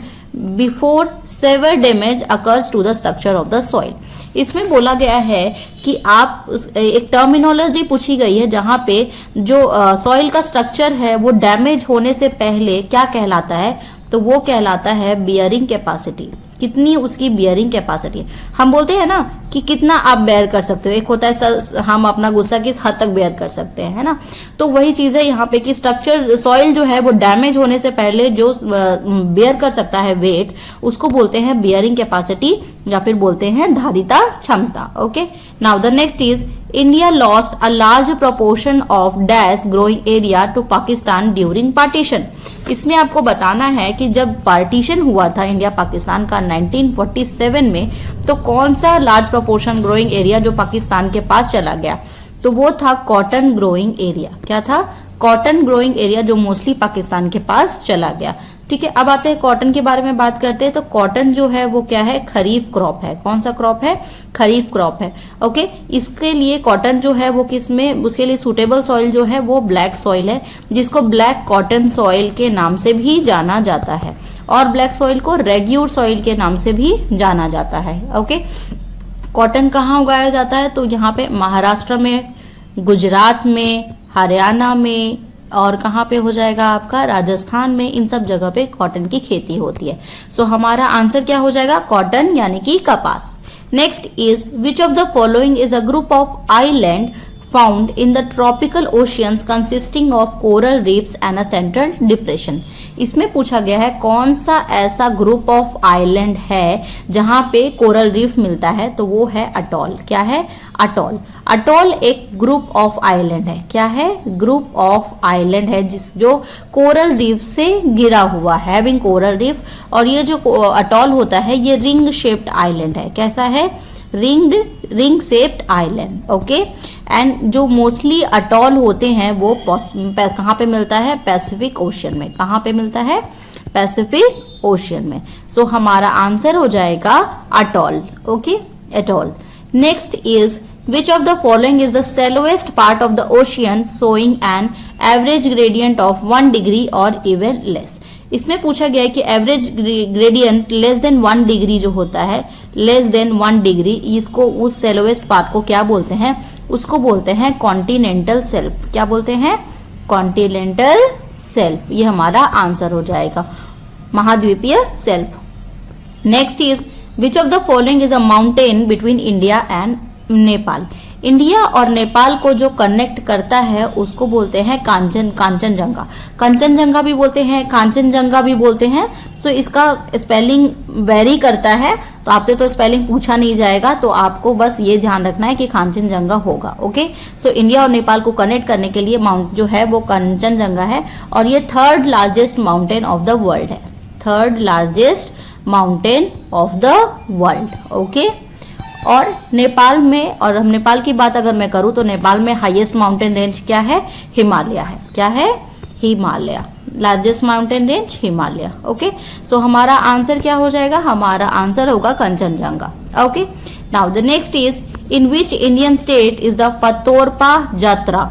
before severe damage occurs to the structure of the soil. इसमें बोला गया है कि आप एक टर्मिनोलॉजी पूछी गई है जहाँ पे जो सॉइल का स्ट्रक्चर है वो डैमेज होने से पहले क्या कहलाता है? तो वो कहलाता है बियरिंग कैपेसिटी। कितनी उसकी बियरिंग कैपेसिटी है। हम बोलते हैं ना कि कितना आप बेयर कर सकते हो। एक होता है हम अपना गुस्सा किस हद तक बेयर कर सकते हैं, है ना। तो वही चीज़ है यहाँ पे कि स्ट्रक्चर सॉइल जो है वो डैमेज होने से पहले जो बेयर कर सकता है वेट, उसको बोलते हैं बियरिंग कैपेसिटी या फिर बोलते हैं धारिता क्षमता। Okay, now the next is India lost a large proportion of dash growing area to Pakistan during partition. इसमें आपको बताना है कि जब पार्टीशन हुआ था इंडिया पाकिस्तान का 1947 में, तो कौन सा लार्ज प्रोपोर्शन ग्रोइंग एरिया जो पाकिस्तान के पास चला गया? तो वो था कॉटन ग्रोइंग एरिया। क्या था? कॉटन ग्रोइंग एरिया जो मोस्टली पाकिस्तान के पास चला गया। ठीक है, अब आते हैं कॉटन के बारे में बात करते हैं। तो कॉटन जो है वो क्या है? खरीफ क्रॉप है। कौन सा क्रॉप है? खरीफ क्रॉप है। ओके, इसके लिए कॉटन जो है वो किस में, उसके लिए सूटेबल सॉइल जो है वो ब्लैक सॉइल है, जिसको ब्लैक कॉटन सॉइल के नाम से भी जाना जाता है, और ब्लैक सॉइल को रेग्यूर सॉइल के नाम से भी जाना जाता है। ओके, कॉटन कहाँ उगाया जाता है? तो यहाँ पे महाराष्ट्र में, गुजरात में, हरियाणा में, और कहाँ पे हो जाएगा आपका? राजस्थान में। इन सब जगह पे कॉटन की खेती होती है। सो हमारा आंसर क्या हो जाएगा? कॉटन यानी कि कपास। Next is which of the following is a group of island found in the tropical oceans consisting of coral reefs and a central depression। इसमें पूछा गया है कौन सा ऐसा ग्रुप ऑफ आइलैंड है जहां पे कोरल रीफ मिलता है, तो वो है अटॉल। क्या है? अटॉल। अटॉल एक ग्रुप ऑफ आइलैंड है। क्या है? ग्रुप ऑफ आइलैंड है जो कोरल रीफ से गिरा हुआ है, हैविंग कोरल रीफ। और ये जो अटॉल होता है ये रिंग शेप्ड आइलैंड है। कैसा है? Ring shaped island. Okay. And जो मोस्टली अटॉल होते हैं वो कहाँ पे मिलता है? पैसिफिक ओशियन में। कहाँ पे मिलता है? पैसिफिक ओशियन में। सो हमारा आंसर हो जाएगा atoll. Okay, atoll. Next is which of the following is the shallowest part of the ocean showing an average gradient of 1 degree और इवन लेस। इसमें पूछा गया है कि average gradient less than 1 degree जो होता है, लेस देन 1 डिग्री, इसको उस सेलोएस्ट पार्ट को क्या बोलते हैं? उसको बोलते हैं कॉन्टिनेंटल शेल्फ। क्या बोलते हैं? Continental shelf. ये हमारा आंसर हो जाएगा, महाद्वीपीय shelf. Next is which of the following is a mountain between India and Nepal. India और नेपाल को जो कनेक्ट करता है उसको बोलते हैं कांचनजंगा। कंचनजंगा भी बोलते हैं, कांचनजंगा भी बोलते हैं। सो इसका स्पेलिंग वेरी करता है, तो आपसे तो स्पेलिंग पूछा नहीं जाएगा, तो आपको बस ये ध्यान रखना है कि कांचनजंगा होगा। ओके। सो इंडिया और नेपाल को कनेक्ट करने के लिए माउंट जो है वो कंचनजंगा है, और ये 3rd largest mountain of the world है। 3rd largest mountain of the world. Okay. और नेपाल में, और हम नेपाल की बात अगर मैं करूं तो नेपाल में हाईएस्ट माउंटेन रेंज क्या है? हिमालय है। क्या है? Himalaya. Largest mountain range Himalaya. Okay. So हमारा आंसर क्या हो जाएगा? हमारा आंसर होगा Kanchenjunga. Okay. Now the next is in which Indian state is the Fatorpa Yatra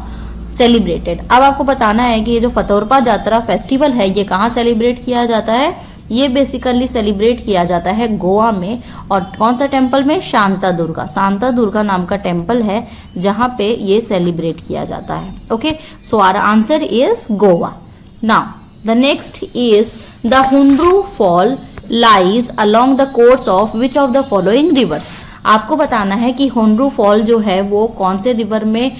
celebrated. अब आपको बताना है कि ये जो फतोरपा यात्रा फेस्टिवल है ये कहाँ सेलिब्रेट किया जाता है? ये बेसिकली सेलिब्रेट किया जाता है गोवा में। और कौन सा टेम्पल में? शांता दुर्गा। शांता दुर्गा नाम का टेम्पल है जहां पे ये सेलिब्रेट किया जाता है। Okay. So our answer is Goa. Now the next is the Hundru fall lies along the course of which of the following rivers. आपको बताना है कि हुंड्रू फॉल जो है वो कौन से रिवर में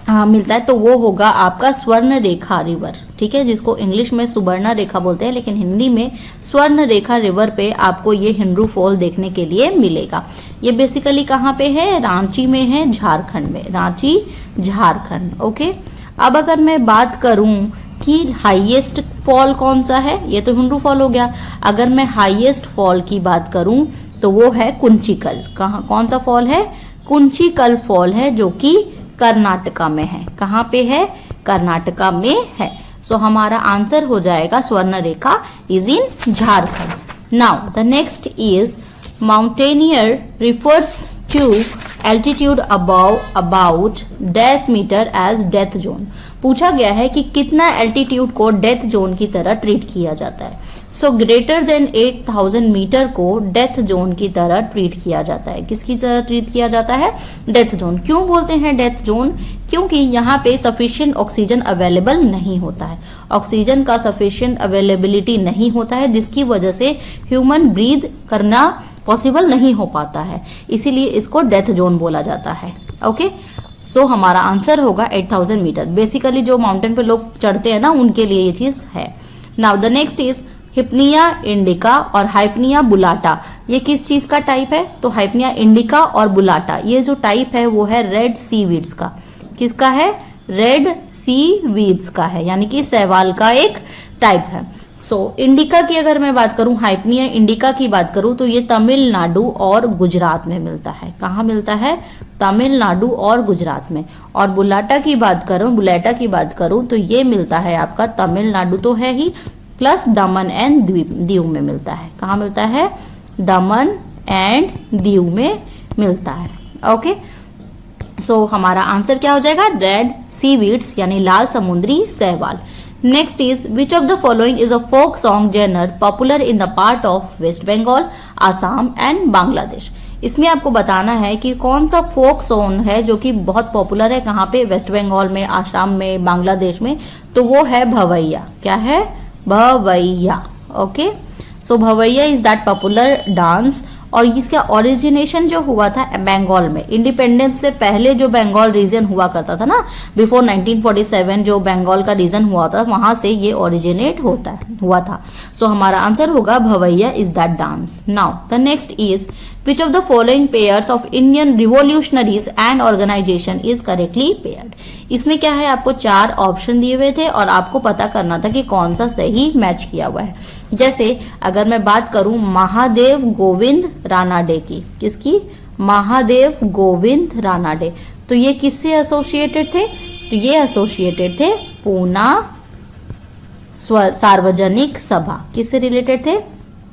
मिलता है, तो वो होगा आपका स्वर्ण रेखा रिवर। ठीक है, जिसको इंग्लिश में सुवर्ण रेखा बोलते हैं, लेकिन हिंदी में स्वर्ण रेखा रिवर पे आपको ये हुंड्रू फॉल देखने के लिए मिलेगा। ये बेसिकली कहाँ पे है? रांची में है, झारखंड में। रांची, झारखंड। ओके। अब अगर मैं बात करूं कि हाईएस्ट फॉल कौन सा है, ये तो हुंड्रू फॉल हो गया। अगर मैं हाईएस्ट फॉल की बात करूं तो वो है कुंचिकल। कहाँ, कौन सा फॉल है? कुंचिकल फॉल है, जो कि कर्नाटका में है। कहाँ पे है? कर्नाटका में है। सो हमारा आंसर हो जाएगा Swarnarekha is in Jharkhand. Now the next is mountaineer refers to altitude about about dash metre as death zone. पूछा गया है कि कितना एल्टीट्यूड को डेथ जोन की तरह ट्रीट किया जाता है। सो ग्रेटर देन 8000 मीटर को डेथ जोन की तरह ट्रीट किया जाता है। किसकी तरह ट्रीट किया जाता है? Death zone. क्यों बोलते हैं डेथ जोन? क्योंकि यहाँ पे सफिशिएंट ऑक्सीजन अवेलेबल नहीं होता है। ऑक्सीजन का सफिशिएंट अवेलेबिलिटी नहीं होता है, जिसकी वजह से ह्यूमन ब्रीथ करना पॉसिबल नहीं हो पाता है, इसीलिए इसको डेथ जोन बोला जाता है। ओके। सो हमारा आंसर होगा 8000 मीटर। बेसिकली जो माउंटेन पे लोग चढ़ते हैं ना, उनके लिए ये चीज है। Now the next is hypnea indica और हाइपनिया बुलाटा। ये किस चीज का टाइप है? तो हाइपनिया इंडिका और बुलाटा, ये जो टाइप है वो है रेड सी वीड्स का। किसका है? रेड सी वीड्स का है, यानी कि शैवाल का एक टाइप है। सो इंडिका की अगर मैं बात करूं, हाइपनिया इंडिका की बात करूं, तो ये तमिलनाडु और गुजरात में मिलता है। कहाँ मिलता है? तमिलनाडु और गुजरात में। और बुलाटा की बात करूं तो ये मिलता है आपका तमिलनाडु तो है ही, प्लस दमन एंड दीव में मिलता है। कहाँ मिलता है? दमन एंड दीव में मिलता है। ओके। सो हमारा आंसर क्या हो जाएगा? रेड सी वीड्स यानी लाल समुद्री शैवाल। Next is which of the following is a folk song genre popular in the part of West Bengal, Assam and Bangladesh. इसमें आपको बताना है कि कौन सा फोक सॉन्ग है जो कि बहुत पॉपुलर है, कहाँ पे, वेस्ट बंगाल में, आसाम में, बांग्लादेश में, तो वो है भवैया। क्या है? Bhawaiya. Okay, so Bhawaiya is that popular dance. और इसका ओरिजिनेशन जो हुआ था बंगाल में, इंडिपेंडेंस से पहले जो बंगाल रीजन हुआ करता था ना, बिफोर 1947 जो बंगाल का रीजन हुआ था, वहां से ये ओरिजिनेट हुआ था। सो हमारा आंसर होगा Bhawaiya is that dance. Now the next is which of the following pairs of Indian revolutionaries and organisation is correctly paired. इसमें क्या है, आपको 4 ऑप्शन दिए हुए थे और आपको पता करना था कि कौन सा सही मैच किया हुआ है। जैसे अगर मैं बात करूं महादेव गोविंद रानाडे की, किसकी? महादेव गोविंद रानाडे, तो ये किससे एसोसिएटेड थे? तो ये एसोसिएटेड थे पूना सार्वजनिक सभा। किससे रिलेटेड थे?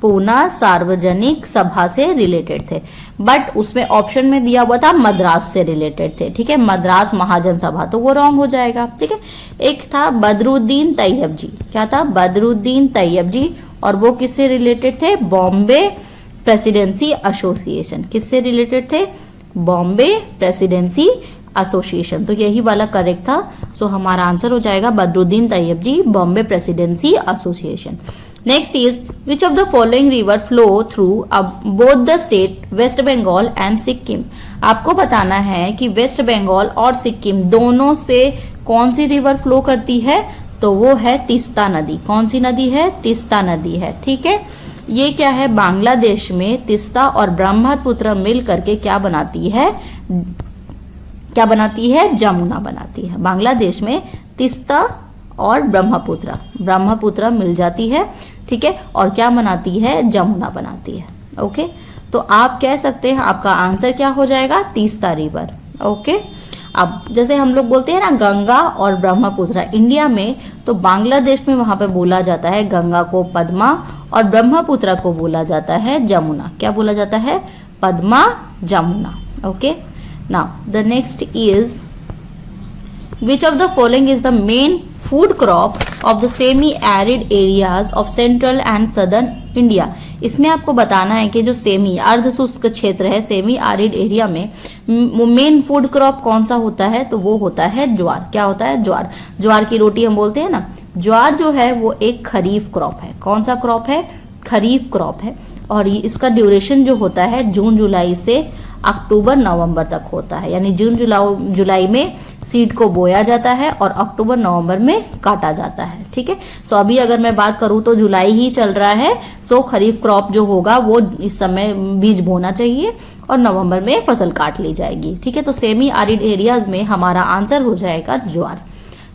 पूना सार्वजनिक सभा से रिलेटेड थे। बट उसमें ऑप्शन में दिया हुआ था मद्रास से रिलेटेड थे, ठीक है, मद्रास महाजन सभा, तो वो रॉन्ग हो जाएगा, ठीक है। एक था बदरुद्दीन तैयब जी। क्या था? बदरुद्दीन तैयब जी, और वो किससे रिलेटेड थे? Bombay presidency association. किससे रिलेटेड थे? बॉम्बे प्रेसिडेंसी एसोसिएशन, तो यही वाला करेक्ट था। सो हमारा आंसर हो जाएगा Badruddin Tyabji, Bombay presidency association. Next is which of the following river flow through both the state West Bengal and Sikkim. आपको बताना है कि वेस्ट बंगाल और सिक्किम दोनों से कौन सी रिवर फ्लो करती है, तो वो है तीस्ता नदी। कौन सी नदी है? तीस्ता नदी है, ठीक है। ये क्या है, बांग्लादेश में तीस्ता और ब्रह्मपुत्र मिल करके क्या बनाती है? क्या बनाती है? जमुना बनाती है। बांग्लादेश में तीस्ता और ब्रह्मपुत्र मिल जाती है, ठीक है, और क्या बनाती है? जमुना बनाती है। ओके, तो आप कह सकते हैं आपका आंसर क्या हो जाएगा? तीस्ता रिवर। ओके, अब जैसे हम लोग बोलते हैं ना गंगा और ब्रह्मपुत्र इंडिया में, तो बांग्लादेश में वहां पे बोला जाता है गंगा को पद्मा और ब्रह्मपुत्र को बोला जाता है जमुना। क्या बोला जाता है? Padma Jamuna. Okay, now the next is which of the following is the main food crop of the semi arid areas of central and southern India। इसमें आपको बताना है कि जो सेमी अर्ध शुष्क क्षेत्र है, सेमी आरिड एरिया में मेन फूड क्रॉप कौन सा होता है, तो वो होता है ज्वार। क्या होता है? ज्वार। ज्वार की रोटी हम बोलते हैं ना। ज्वार जो है वो एक खरीफ क्रॉप है। कौन सा क्रॉप है? खरीफ क्रॉप है। और ये इसका ड्यूरेशन जो होता है जून जुलाई से अक्टूबर नवंबर तक होता है, यानी जून जुलाई में सीड को बोया जाता है और अक्टूबर नवंबर में काटा जाता है, ठीक है। सो अभी अगर मैं बात करूं तो जुलाई ही चल रहा है, सो खरीफ क्रॉप जो होगा वो इस समय बीज बोना चाहिए और नवंबर में फसल काट ली जाएगी, ठीक है। तो सेमी आरिड एरियाज में हमारा आंसर हो जाएगा ज्वार।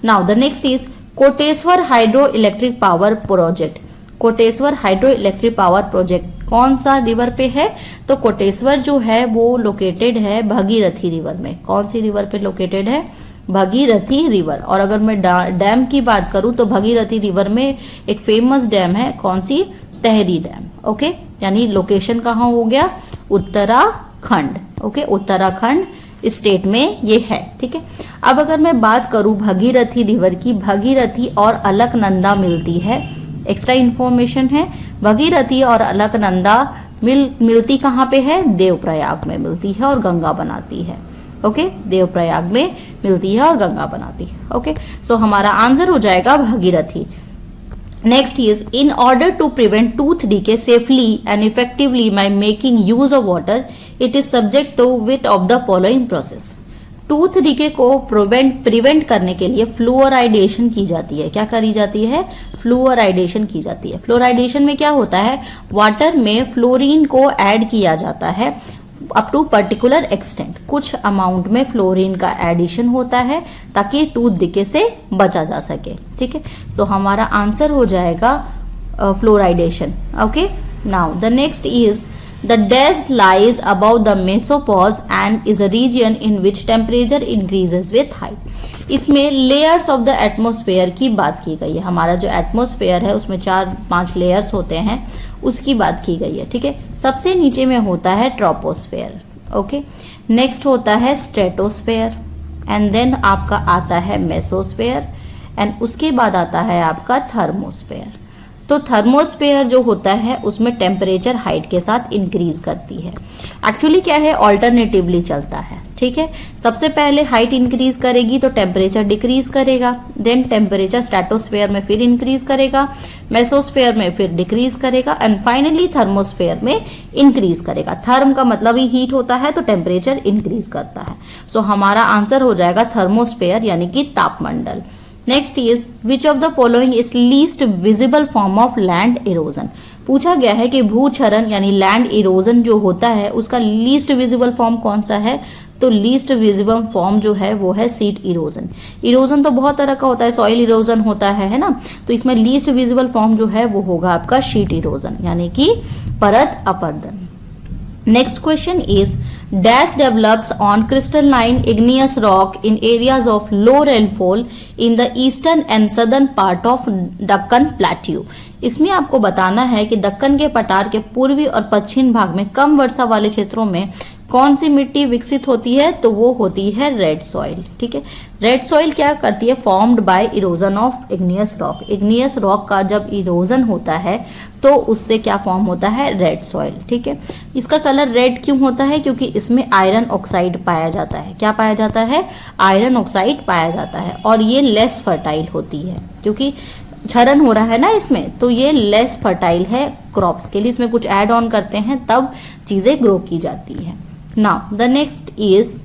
Now the next is Koteshwar hydro electric power project. Koteshwar hydro electric power project कौन सा रिवर पे है, तो कोटेश्वर जो है वो लोकेटेड है भगीरथी रिवर में। कौन सी रिवर पे लोकेटेड है? भगीरथी रिवर। और अगर मैं डैम की बात करूं तो भगीरथी रिवर में एक फेमस डैम है, कौन सी? तहरी डैम। ओके, यानी लोकेशन कहाँ हो गया? उत्तराखंड। ओके, उत्तराखंड स्टेट में ये है, ठीक है। अब अगर मैं बात करूं भगीरथी रिवर की, भगीरथी और अलकनंदा मिलती है, एक्स्ट्रा इन्फॉर्मेशन है। भगीरथी और अलकनंदा मिलती कहाँ पे है? देवप्रयाग में मिलती है और गंगा बनाती है। ओके, देवप्रयाग में मिलती है और गंगा बनाती है। ओके, सो हमारा आंसर हो जाएगा Bhagirathi. Next is in order to prevent tooth decay safely and effectively by making use of water it is subject to which of the following process. Tooth decay को प्रिवेंट करने के लिए फ्लोराइडेशन की जाती है। क्या करी जाती है? फ्लोराइडेशन की जाती है। फ्लोराइडेशन में क्या होता है? वाटर में फ्लोरीन को ऐड किया जाता है अप टू पर्टिकुलर एक्सटेंट। कुछ अमाउंट में फ्लोरीन का एडिशन होता है ताकि टूथ डीके से बचा जा सके, ठीक है। सो हमारा आंसर हो जाएगा fluoridation. Okay, now the next is The desk lies above the mesopause and is a region in which temperature increases with height। इसमें layers of the atmosphere की बात की गई है। हमारा जो एटमोसफेयर है उसमें 4-5 लेयर्स होते हैं, उसकी बात की गई है, ठीक है। सबसे नीचे में होता है ट्रोपोस्फेयर। ओके, नेक्स्ट होता है स्ट्रेटोस्फेयर एंड देन आपका आता है मेसोस्फेयर एंड उसके बाद आता है आपका थर्मोस्फेयर। तो थर्मोस्फेयर जो होता है उसमें टेम्परेचर हाइट के साथ इंक्रीज करती है। एक्चुअली क्या है, ऑल्टरनेटिवली चलता है, ठीक है। सबसे पहले हाइट इंक्रीज करेगी तो टेम्परेचर डिक्रीज करेगा, देन टेम्परेचर स्ट्रेटोस्फेयर में फिर इंक्रीज करेगा, मेसोस्फेयर में फिर डिक्रीज करेगा एंड फाइनली थर्मोस्फेयर में इंक्रीज करेगा। थर्म का मतलब ही हीट होता है, तो टेम्परेचर इंक्रीज करता है। सो हमारा आंसर हो जाएगा थर्मोस्फेयर यानी कि तापमंडल। Next is which of the following is least visible form of land erosion. पूछा गया है कि भूक्षरण यानी लैंड इरोजन जो होता है उसका लीस्ट विजिबल फॉर्म कौन सा है। तो लीस्ट विजिबल फॉर्म जो है वो है सीट इरोजन। इरोजन तो बहुत तरह का होता है, सॉइल इरोजन होता है ना, तो इसमें लीस्ट विजिबल फॉर्म जो है वो होगा आपका शीट इरोजन यानी कि परत अपरदन। Next question is dash develops on crystalline igneous rock in areas of low rainfall in the eastern and southern part of Deccan plateau. इसमें आपको बताना है कि दक्कन के पठार के पूर्वी और पश्चिम भाग में कम वर्षा वाले क्षेत्रों में कौन सी मिट्टी विकसित होती है, तो वो होती है रेड सॉइल, ठीक है। रेड सॉइल क्या करती है, formed by erosion of igneous rock. Igneous rock का जब इरोजन होता है तो उससे क्या फॉर्म होता है, रेड सॉइल, ठीक है। इसका कलर रेड क्यों होता है, क्योंकि इसमें आयरन ऑक्साइड पाया जाता है। क्या पाया जाता है, आयरन ऑक्साइड पाया जाता है और ये लेस फर्टाइल होती है क्योंकि क्षरण हो रहा है ना इसमें, तो ये लेस फर्टाइल है क्रॉप्स के लिए। इसमें कुछ ऐड ऑन करते हैं तब चीजें ग्रो की जाती है। Now the next is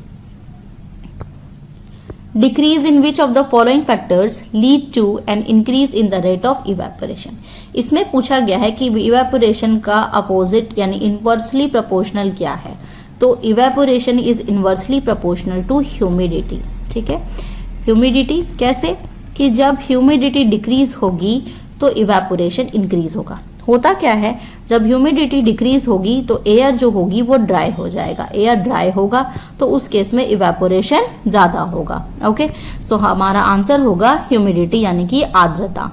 decrease in which of the following factors lead to an increase in the rate of evaporation। इसमें पूछा गया है कि evaporation का अपोजिट यानी इनवर्सली प्रोपोर्शनल क्या है। तो evaporation is inversely proportional to humidity, ठीक है। ह्यूमिडिटी कैसे, कि जब ह्यूमिडिटी डिक्रीज होगी तो इवेपोरेशन इंक्रीज होगा। होता क्या है, जब ह्यूमिडिटी डिक्रीज होगी तो एयर जो होगी वो ड्राई हो जाएगा। एयर ड्राई होगा तो उस केस में इवेपोरेशन ज़्यादा होगा। ओके, सो हमारा आंसर होगा ह्यूमिडिटी यानी कि आर्द्रता।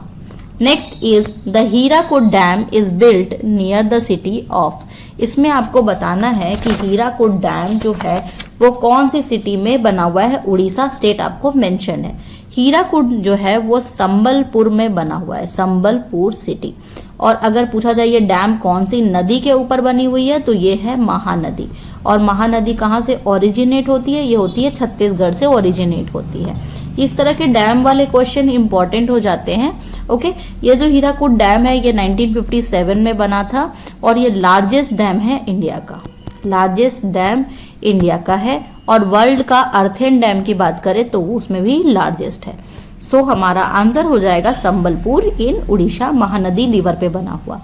Next is the Hirakud dam is built near the city of. इसमें आपको बताना है कि हीराकुड डैम जो है वो कौन सी सिटी में बना हुआ है। उड़ीसा स्टेट आपको मेंशन है। हीराकुड जो है वो संबलपुर में बना हुआ है, संबलपुर सिटी। और अगर पूछा जाए ये डैम कौन सी नदी के ऊपर बनी हुई है, तो ये है महानदी। और महानदी कहाँ से ओरिजिनेट होती है, ये होती है छत्तीसगढ़ से ओरिजिनेट होती है। इस तरह के डैम वाले क्वेश्चन इंपॉर्टेंट हो जाते हैं। ओके, ये जो हीराकुड डैम है ये 1957 में बना था और ये लार्जेस्ट डैम है इंडिया का, लार्जेस्ट डैम इंडिया का है। और वर्ल्ड का अर्थेन डैम की बात करें तो उसमें भी लार्जेस्ट है। सो हमारा आंसर हो जाएगा संबलपुर इन उड़ीसा, महानदी रिवर पे बना हुआ।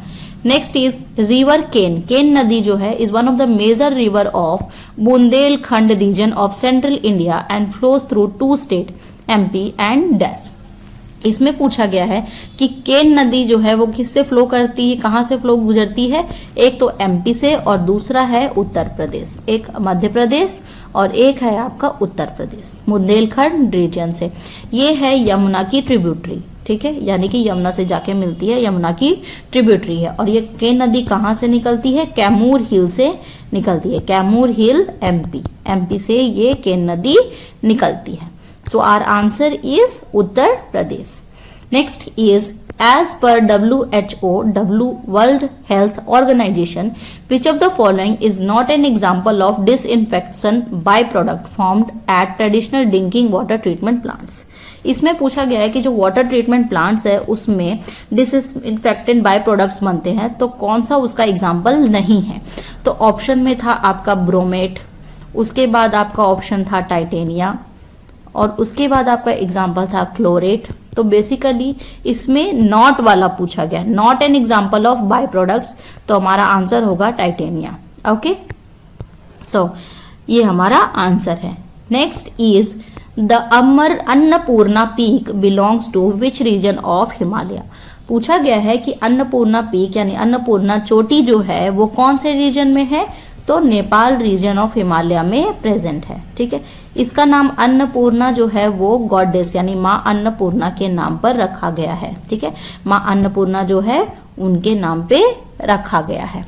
Next is river Ken. Ken नदी जो है is one of the major river of Bundelkhand region of central India and flows through 2 state MP and dash. इसमें पूछा गया है कि केन नदी जो है वो किससे फ्लो करती है, कहाँ से फ्लो गुजरती है। एक तो एमपी से और दूसरा है उत्तर प्रदेश, एक मध्य प्रदेश और एक है आपका उत्तर प्रदेश, बुंदेलखंड रीजन से। ये है यमुना की ट्रिब्यूटरी, ठीक है, यानी कि यमुना से जाके मिलती है, यमुना की ट्रिब्यूटरी है। और ये केन नदी कहाँ से निकलती है, कैमूर हिल से निकलती है। कैमूर हिल एमपी, एमपी से ये केन नदी निकलती है। So our answer is Uttar Pradesh. Next is as per WHO, World Health Organization, which of the following is not an example of disinfection byproduct formed at traditional drinking water treatment plants? इसमें पूछा गया है कि जो वाटर ट्रीटमेंट प्लांट्स है उसमें डिसइंफेक्टेंट बाय प्रोडक्ट्स बनते हैं, तो कौन सा उसका एग्जाम्पल नहीं है। तो ऑप्शन में था आपका ब्रोमेट, उसके बाद आपका ऑप्शन था टाइटेनिया और उसके बाद आपका एग्जाम्पल था क्लोरेट। तो बेसिकली इसमें नॉट वाला पूछा गया, not an example of by products, तो हमारा आंसर होगा टाइटेनिया। ओके, सो ये हमारा आंसर है। Next is the Amar Annapurna peak belongs to which region of Himalaya. पूछा गया है कि अन्नपूर्णा पीक यानी अन्नपूर्णा चोटी जो है वो कौन से रीजन में है, तो नेपाल रीजन ऑफ हिमालय में प्रेजेंट है, ठीक है। इसका नाम अन्नपूर्णा जो है वो गॉडेस यानी माँ अन्नपूर्णा के नाम पर रखा गया है, ठीक है। माँ अन्नपूर्णा जो है उनके नाम पे रखा गया है।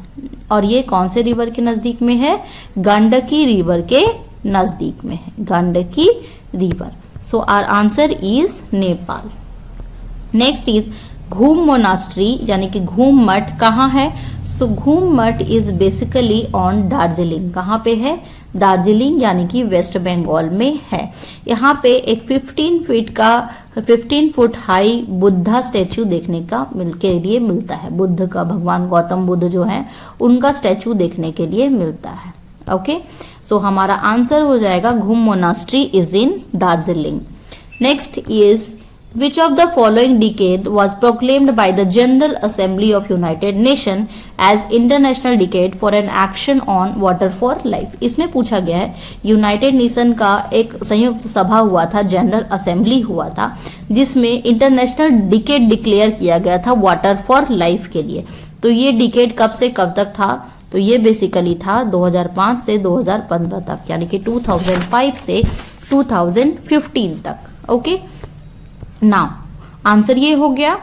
और ये कौन से रिवर के नजदीक में है, गंडकी रिवर के नजदीक में है, Gandaki river. So our answer is Nepal. Next is Ghoom monastery यानी कि घूम मठ कहाँ है? सो घूम मठ इज बेसिकली ऑन दार्जिलिंग। कहाँ पे है? दार्जिलिंग यानी कि वेस्ट बंगाल में है। यहाँ पे एक 15 फुट हाई बुद्धा स्टैचू देखने का के लिए मिलता है। बुद्ध का, भगवान गौतम बुद्ध जो हैं उनका स्टैचू देखने के लिए मिलता है। ओके, सो हमारा आंसर हो जाएगा घूम monastery is in Darjeeling. Next is which of the following decade was proclaimed by the General Assembly of United Nations as International Decade for an Action on Water for Life। इसमें पूछा गया है यूनाइटेड नेशन का एक संयुक्त सभा हुआ था, जनरल असेंबली हुआ था, जिसमें इंटरनेशनल डिकेड डिक्लेयर किया गया था वाटर फॉर लाइफ के लिए। तो ये डिकेड कब से कब तक था? तो ये बेसिकली था 2005 से 2015 तक, यानी कि 2005 से 2015 तक। ओके, नाउ आंसर ये हो गया।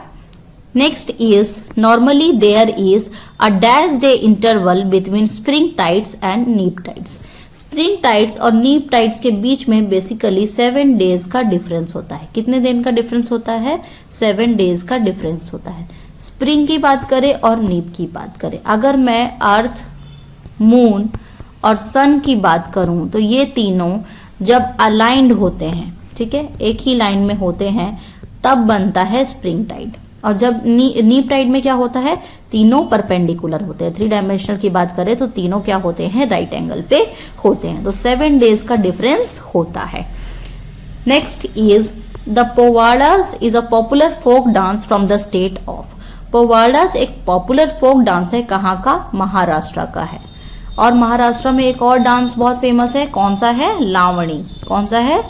Next is normally there is a dash day interval between spring tides and neap tides. Spring tides और नीप टाइड्स के बीच में बेसिकली 7 डेज का डिफरेंस होता है। कितने दिन का डिफरेंस होता है? 7 डेज का डिफरेंस होता है। स्प्रिंग की बात करें और नीप की बात करें, अगर मैं अर्थ, मून और सन की बात करूं तो ये तीनों जब अलाइंड होते हैं, ठीक है, एक ही लाइन में होते हैं, तब बनता है स्प्रिंग टाइड। और जब नीप टाइड में क्या होता है? तीनों परपेंडिकुलर होते हैं। 3 डायमेंशनल की बात करें तो तीनों क्या होते हैं? राइट एंगल पे होते हैं। तो 7 डेज का डिफरेंस होता है। Next is the Powadas is a popular folk dance from the state of. Powadas एक पॉपुलर फोक डांस है, कहाँ का? महाराष्ट्र का है। और महाराष्ट्र में एक और डांस बहुत फेमस है, कौन सा है? लावणी। कौन सा है?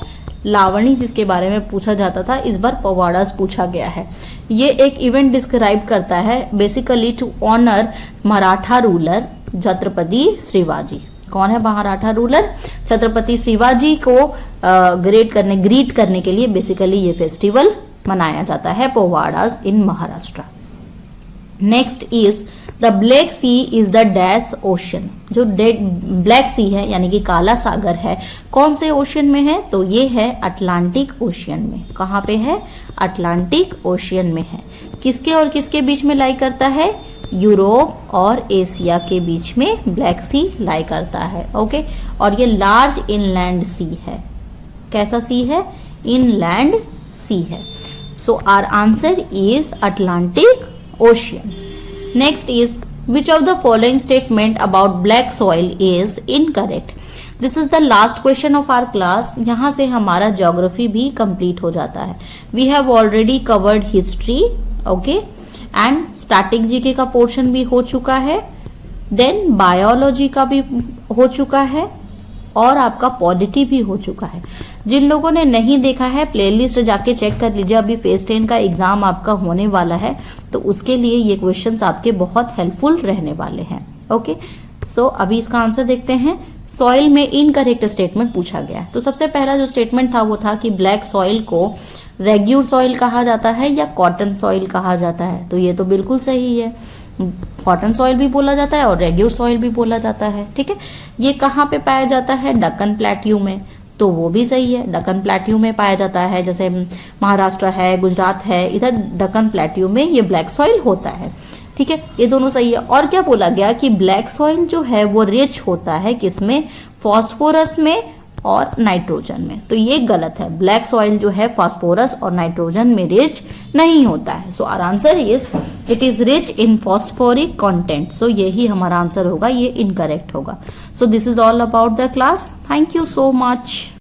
लावणी, जिसके बारे में पूछा जाता था, इस बार पोवाडास पूछा गया है। ये एक इवेंट डिस्क्राइब करता है basically to honour Maratha ruler Chhatrapati Shivaji. कौन है मराठा रूलर? छत्रपति शिवाजी को ग्रीट करने के लिए बेसिकली ये फेस्टिवल मनाया जाता है, Powadas in Maharashtra. Next is the black sea is the dash ocean. जो ब्लैक सी है यानी कि काला सागर है, कौन से ओशन में है? तो ये है अटलांटिक ओशियन में। कहाँ पे है? अटलांटिक ओशियन में है। किसके और किसके बीच में लाई करता है? यूरोप और एशिया के बीच में ब्लैक सी लाई करता है। ओके, और ये लार्ज इनलैंड सी है। कैसा सी है? इनलैंड सी है। So our answer is Atlantic ocean. Next is which of the following statement about black soil is incorrect? This is the last question of our class. यहाँ से हमारा geography भी complete हो जाता है। We have already covered history, okay, and static GK का portion भी हो चुका है, then biology का भी हो चुका है, और आपका पॉलिटी भी हो चुका है। जिन लोगों ने नहीं देखा है प्लेलिस्ट जाके चेक कर लीजिए, अभी फेज 10 का एग्जाम आपका होने वाला है, तो उसके लिए ये क्वेश्चंस आपके बहुत हेल्पफुल रहने वाले हैं। ओके, सो अभी इसका आंसर देखते हैं। सॉइल में इनकरेक्ट स्टेटमेंट पूछा गया। तो सबसे पहला जो स्टेटमेंट था वो था कि ब्लैक सॉइल को रेग्यूर सॉइल कहा जाता है या कॉटन सॉइल कहा जाता है। तो ये तो बिल्कुल सही है, कॉटन सॉइल भी बोला जाता है और रेग्यूर सॉइल भी बोला जाता है। ठीक है, ये कहाँ पे पाया जाता है? दक्कन प्लेट्यू में। तो वो भी सही है, दक्कन प्लेट्यू में पाया जाता है। जैसे महाराष्ट्र है, गुजरात है, इधर दक्कन प्लेट्यू में ये ब्लैक सॉइल होता है। ठीक है, ये दोनों सही है। और क्या बोला गया कि ब्लैक सॉइल जो है वो रिच होता है किसमें? फॉस्फोरस में और नाइट्रोजन में। तो ये गलत है, ब्लैक सॉइल जो है फास्फोरस और नाइट्रोजन में रिच नहीं होता है। So our answer is it is rich in phosphoric content. सो यही हमारा आंसर होगा, ये इनकरेक्ट होगा। So this is all about the class. Thank you so much.